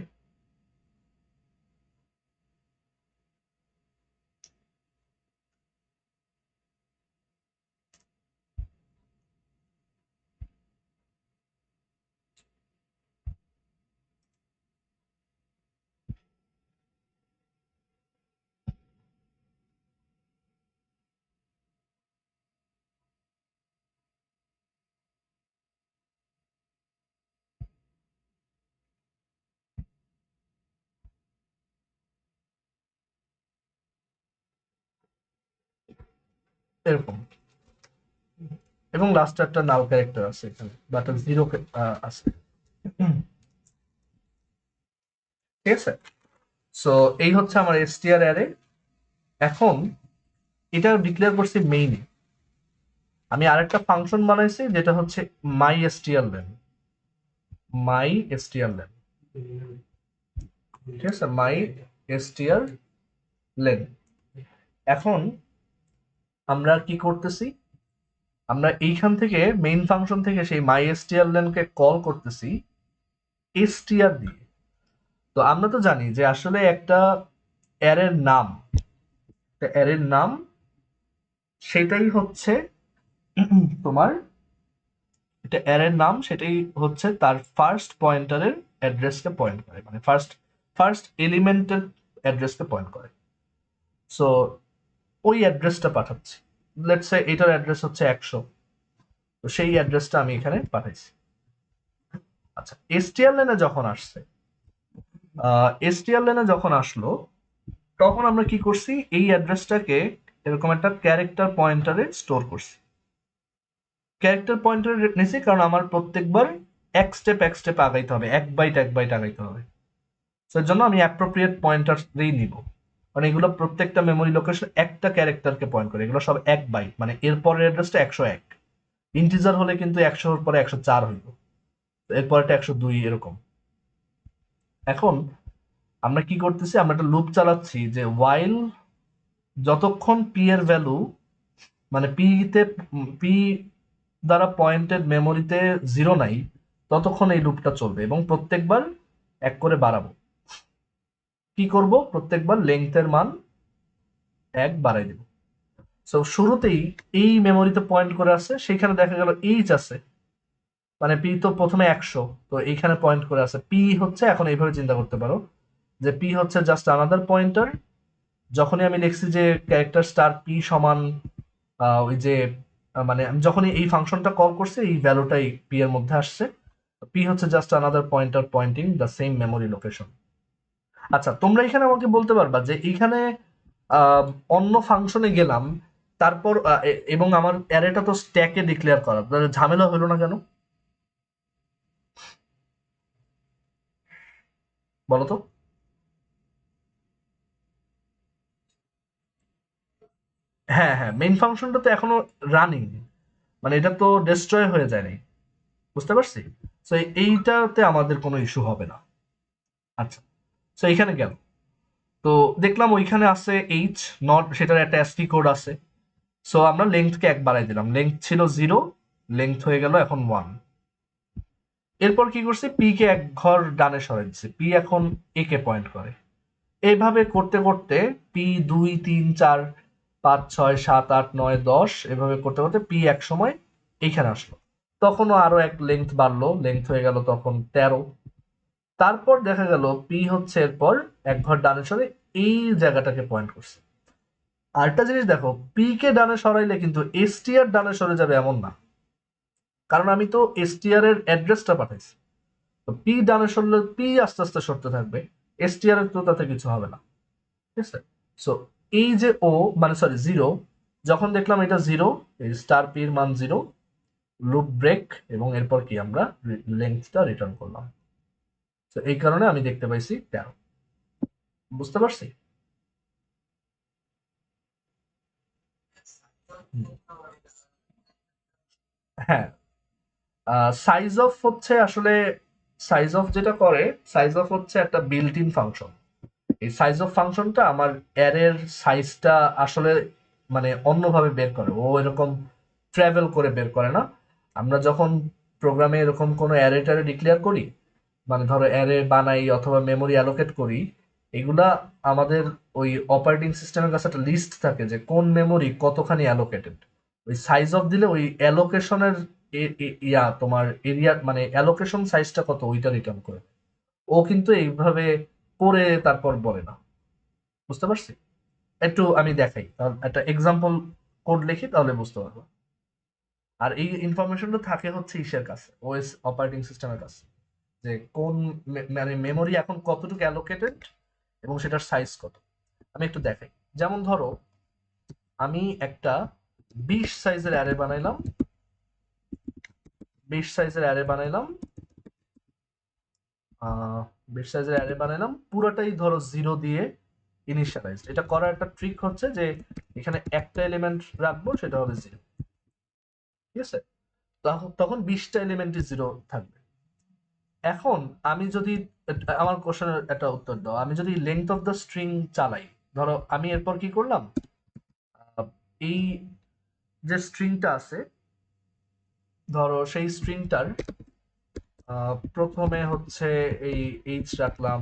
এরকম, এবং লাস্টে একটা নাল ক্যারেক্টার আছে এখানে, বাট 0 আছে, ঠিক আছে? সো এই হচ্ছে আমার str অ্যারে। এখন এটা ডিক্লেয়ার করছি মেইনে, আমি আরেকটা ফাংশন বানাইছি যেটা হচ্ছে my strlen, ঠিক আছে? my strlen। এখন আমরা কি করতেছি, আমরা এইখান থেকে মেইন ফাংশন থেকে সেই myStrlen কে কল করতেছি str দিয়ে। তো আমরা তো জানি যে আসলে একটা অ্যারের নাম, সেটাই হচ্ছে তোমার, এটা অ্যারের নাম সেটাই হচ্ছে তার ফার্স্ট পয়েন্টারের অ্যাড্রেসকে পয়েন্ট করে, মানে ফার্স্ট এলিমেন্টের অ্যাড্রেসকে পয়েন্ট করে। সো ওই অ্যাড্রেসটা পাঠাচ্ছি, লেটস সে এটার অ্যাড্রেস হচ্ছে 100, তো সেই অ্যাড্রেসটা আমি এখানে পাঠাইছি। আচ্ছা, strlen এ যখন আসছে, strlen এ যখন আসলো, তখন আমরা কি করছি, এই অ্যাড্রেসটাকে এরকম একটা ক্যারেক্টার পয়েন্টারে স্টোর করছি। ক্যারেক্টার পয়েন্টারে নিছি কারণ আমার প্রত্যেকবার এক স্টেপ আগাইতে হবে, এক বাইট আগাইতে হবে। সেই জন্য আমি অ্যাপ্রোপ্রিয়েট পয়েন্টার দিয়েই নিব, মানে এগুলো প্রত্যেকটা মেমোরি লোকেশন একটা ক্যারেক্টারকে পয়েন্ট করে, এগুলো সব এক বাইট, মানে এর পরের অ্যাড্রেসটা 101, ইন্টিজার হলে কিন্তু 100-এর পরে 104 হইব, এরপরটা 102, এরকম। এখন আমরা কি করতেছি, আমরা একটা লুপ চালাচ্ছি যে ওয়াইল যতক্ষণ পি এর ভ্যালু, মানে পি দ্বারা পয়েন্টেড মেমোরিতে 0 নাই, ততক্ষণ এই লুপটা চলবে এবং প্রত্যেকবার এক করে বাড়াবো। কি করব, প্রত্যেকবার লেংথের মান 1 বাড়াই দেব। সো শুরুতেই এই মেমোরিতে পয়েন্ট করে আছে, সেখানে দেখা গেল এইচ আছে, মানে পি তো প্রথমে 100, তো এইখানে পয়েন্ট করে আছে পি হচ্ছে, এখন এইভাবে চিন্তা করতে পারো যে পি হচ্ছে জাস্ট আনাদার পয়েন্টার। যখনই আমি লিখছি যে ক্যারেক্টার স্টার পি সমান ওই যে মানে আমি যখনই এই ফাংশনটা কল করছি এই ভ্যালুটাই পি এর মধ্যে আসছে, পি হচ্ছে just another pointer pointing the same memory location. আচ্ছা, তোমরা এখানে আমাকে বলতে পারবা যে এইখানে আহ, অন্য ফাংশনে গেলাম, তারপর এবং আমার অ্যারেটা তো স্ট্যাকে ডিক্লেয়ার করা, তাহলে ঝামেলা হলো না কেন বলো তো? হ্যাঁ হ্যাঁ, মেইন ফাংশনটা তো এখনো রানিং, মানে এটা তো ডিস্ট্রয় হয়ে যায় নাই, বুঝতে পারছি। তো এইটাতে আমাদের কোনো ইস্যু হবে না। আচ্ছা, তো এইখানে গেল, তো দেখলাম ওইখানে আছে এইচ নট, সেটার একটা এসটি কোড আছে। সো আমরা লেংথকে 1 বাড়াই দিলাম, লেংথ ছিল 0, লেংথ হয়ে গেল এখন 1। এরপর কি করছি, পি কে এক ঘর ডানে সরাই দিচ্ছি, পি এখন এ কে পয়েন্ট করে। এইভাবে করতে করতে পি 2 3 4 5 6 7 8 9 10, এভাবে করতে করতে পি এক সময় এইখানে আসলো, তখনও আরো এক লেংথ বাড়লো, লেংথ হয়ে গেল তখন 13। তারপর দেখা গেল পি হচ্ছে এরপর এক ঘর ডানে সরে এই জায়গাটাকে পয়েন্ট করছে। আরেকটা জিনিস দেখো, পি কে ডানে সরাইলে কিন্তু এসটিআর ডানে সরে যাবে এমন না, কারণ আমি তো এসটিআর এর অ্যাড্রেসটা পাঠাইছি। তো পি ডানে সরলে পি আস্তে আস্তে সরতে থাকবে, এসটিআর এর তো তাতে কিছু হবে না, ঠিক আছে। সো এই যে ও, মানে সরি 0, যখন দেখলাম এটা 0, এই স্টার পির মান 0, লুপ ব্রেক, এবং এরপর কি আমরা লেন্থটা রিটার্ন করলাম। তো এই কারণে আমি দেখতে পাইছি 13, বুঝতে পারছি। হ্যাঁ, সাইজ অফ হচ্ছে আসলে, সাইজ অফ যেটা করে, সাইজ অফ হচ্ছে একটা বিল্ট ইন ফাংশন। এই সাইজ অফ ফাংশনটা আমার অ্যারের সাইজটা আসলে মানে অন্যভাবে বের করে, ও এরকম ট্রাভেল করে বের করে না। আমরা যখন প্রোগ্রামে এরকম কোনো অ্যারে ট্যারে ডিক্লেয়ার করি, মানে ধরো অ্যারে বানাই অথবা মেমোরি অ্যালোকেট করি, এগুলা আমাদের ওই অপারেটিং সিস্টেমের কাছে একটা লিস্ট থাকে যে কোন মেমোরি কতখানি অ্যালোকেটেড। ওই সাইজ অফ দিলে ওই অ্যালোকেশনের ইয়া তোমার এরিয়া, মানে অ্যালোকেশন সাইজটা কত ওইটা রিটার্ন করে। ও কিন্তু এইভাবে করে তারপর বলে না, বুঝতে পারছি। একটু আমি দেখাই, তাহলে একটা এক্সাম্পল কোড লিখি তাহলে বুঝতে পারবো। আর এই ইনফরমেশনটা থাকে হচ্ছে ইসের কাছে, ওএস অপারেটিং সিস্টেমের কাছে, যে কোন মানে মেমোরি এখন কতটুকু অ্যালোকেটেড এবং সেটার সাইজ কত। আমি একটু দেখাই, যেমন ধরো আমি একটা 20 সাইজের অ্যারে বানাইলাম, 20 সাইজের অ্যারে বানাইলাম, আহ 20 সাইজের অ্যারে বানাইলাম, পুরোটাই ধরো 0 দিয়ে ইনিশিয়ালাইজড। এটা করার একটা ট্রিক হচ্ছে যে এখানে একটা এলিমেন্ট রাখবো, সেটা হবে 0, ঠিক আছে। তখন 20টা এলিমেন্টই 0 থাকবে। এখন আমি যদি আমার কোশ্চেনের একটা উত্তর দাও, আমি যদি লেংথ অফ দ্য স্ট্রিং চালাই, ধরো আমি এরপর কি করলাম, এই যে স্ট্রিংটা আছে, ধরো সেই স্ট্রিংটার প্রথমে হচ্ছে এই এইচ রাখলাম,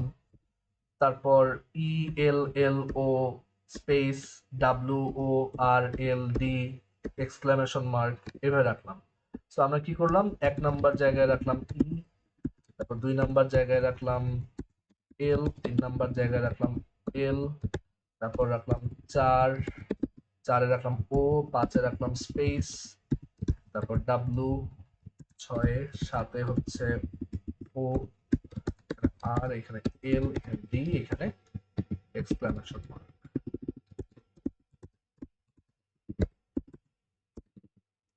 তারপর ই এল এল ও স্পেস ডাব্লিউ ও আর এল ডি এক্সক্লামেশন মার্ক এভাবে রাখলাম। তো আমরা কি করলাম, 1 নাম্বার জায়গায় রাখলাম ই, তারপর 2 নাম্বার জায়গায় রাখলাম এল, 3 নাম্বার জায়গায় রাখলাম এল, তারপর রাখলাম 4, 4-এ রাখলাম ও, 5-এ রাখলাম স্পেস, তারপর ডাব্লু, 6-এ, 7-এ হচ্ছে ও, আর এখানে এল, এখানে ডি, এখানে এক্সক্লামেশন মার্ক।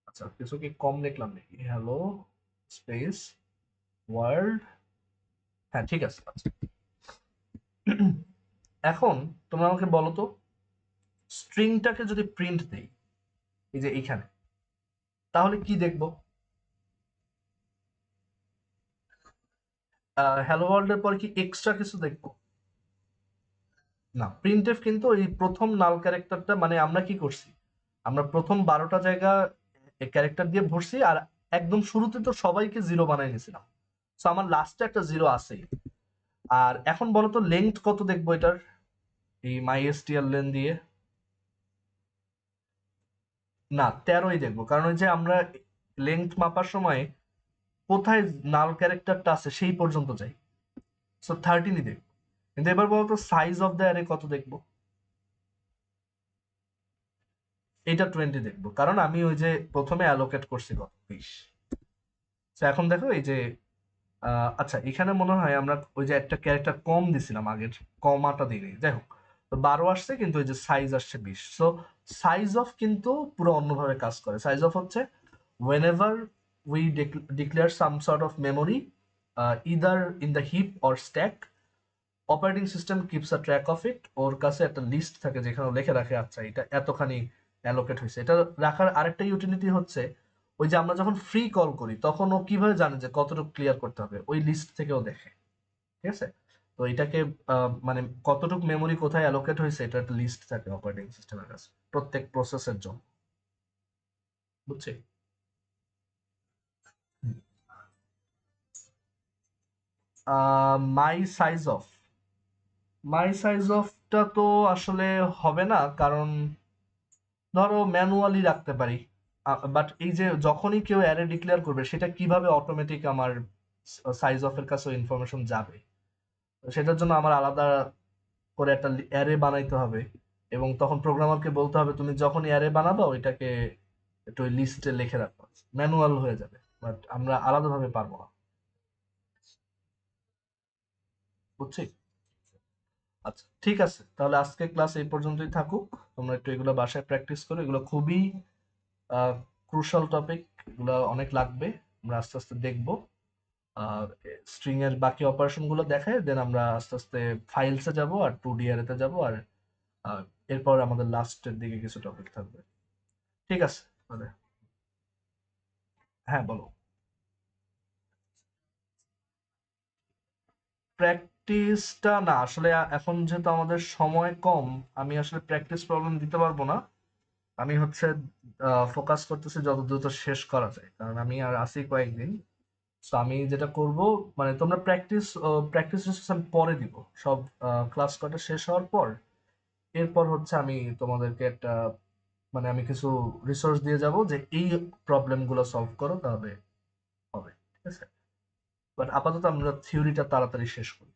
আচ্ছা, কিছু কি কম লিখলাম নাকি? হ্যালো স্পেস ওয়ার্ল্ড, হ্যাঁ ঠিক আছে। আচ্ছা, এখন তোমরা আমাকে বলো তো, স্ট্রিংটাকে যদি প্রিন্ট দেই এই যে এইখানে, তাহলে কি দেখবো? হ্যালো ওয়ার্ল্ডের পরে কি এক্সট্রা কিছু দেখবো? না, প্রিন্টএফ কিন্তু এই প্রথম নাল ক্যারেক্টারটা, মানে আমরা কি করছি, আমরা প্রথম 12টা জায়গা ক্যারেক্টার দিয়ে ভরছি, আর একদম শুরুতে তো সবাইকে জিরো বানাই নিয়েছিলাম। তো আমার লাস্টে একটা জিরো আছেই। আর এখন বলো তো লেংথ কত দেখবো এটার, এই মাইএসটিআর লেন দিয়ে? না, 13ই দেখবো, কারণ ওই যে আমরা লেংথ মাপার সময় কোথায় নাল ক্যারেক্টারটা আছে সেই পর্যন্ত যাই। সো 13ই দেখবো। কিন্তু এবার বলতো সাইজ অফ দ্য অ্যারে কত দেখবো? এটা 20 দেখবো, কারণ আমি ওই যে প্রথমে অ্যালোকেট করছি কত, 20। তো এখন দেখো এই যে আচ্ছা, এখানে মনে হয় আমরা ওই যে একটা ক্যারেক্টার কম দিছিলাম, আগের কমাটা দিইনি, যাই হোক। তো 12 আসছে, কিন্তু ওই যে সাইজ আসছে 20। সো সাইজ অফ কিন্তু পুরো অন্যভাবে কাজ করে। সাইজ অফ হচ্ছে whenever we declare some sort of memory, either in the heap or stack, operating system keeps a track of it. ওর কাছে একটা লিস্ট থাকে যেখানে লিখে রাখে, আচ্ছা এটা এতখানি অ্যালোকেট হয়েছে। এটা রাখার আরেকটা ইউটিলিটি হচ্ছে, ওই যে আমরা যখন ফ্রি কল করি তখন ও কিভাবে জানে যে কতটুকু ক্লিয়ার করতে হবে, ওই লিস্ট থেকেও দেখে। ঠিক আছে? তো এটাকে মানে কতটুকু মেমোরি কোথায় অ্যালোকেট হয়েছে এটা একটা লিস্ট থাকে অপারেটিং সিস্টেমের কাছে প্রত্যেক প্রসেসের জন্য। বুঝছি? My size of, my size অফটা তো আসলে হবে না, কারণ ধরো ম্যানুয়ালি রাখতে পারি। বাট এই যে যখনই কেউ অ্যারে ডিক্লেয়ার করবে, সেটা কিভাবে অটোমেটিক আমার সাইজ অফ এর কাছে ইনফরমেশন যাবে? তো সেটার জন্য আমার আলাদা করে একটা অ্যারে বানাইতে হবে, এবং তখন প্রোগ্রামারকে বলতে হবে তুমি যখন অ্যারে বানাবা ওইটাকে একটু ওই লিস্টে লিখে রাখবা। ম্যানুয়াল হয়ে যাবে, বাট আমরা আলাদাভাবে পারবো না। বুঝছি? আচ্ছা ঠিক আছে, তাহলে আজকে ক্লাস এই পর্যন্তই থাকুক। তোমরা একটু এগুলো বাসায় প্র্যাকটিস করো, এগুলো খুবই ক্রুশাল টপিক, এগুলো অনেক লাগবে। আমরা আস্তে আস্তে দেখবো। স্ট্রিং এর বাকি অপারেশন গুলো দেখায়, দেন আমরা আস্তে আস্তে ফাইলসে যাব আর 2D অ্যারেতে যাব, আর আহ, এরপর আমাদের লাস্টের দিকে কিছু টপিক থাকবে। ঠিক আছে তাহলে। হ্যাঁ বলো। প্র্যাকটিসটা না, আসলে এখন যেহেতু আমাদের সময় কম, আমি আসলে প্র্যাকটিস প্রবলেম দিতে পারবো না। আমি হচ্ছে ফোকাস করতেছি যত দ্রুত শেষ করা যায়, কারণ আমি আর আছি কয়েকদিন। তো আমি যেটা করব, মানে তোমরা প্র্যাকটিস আমি পরে দিব, সব ক্লাস কটা শেষ হওয়ার পর। এরপর হচ্ছে আমি তোমাদেরকে একটা, মানে আমি কিছু রিসোর্স দিয়ে যাব যে এই প্রবলেম গুলো সলভ করো, তাহলে হবে। ঠিক আছে? বাট আপাতত আমরা থিওরিটা তাড়াতাড়ি শেষ করি।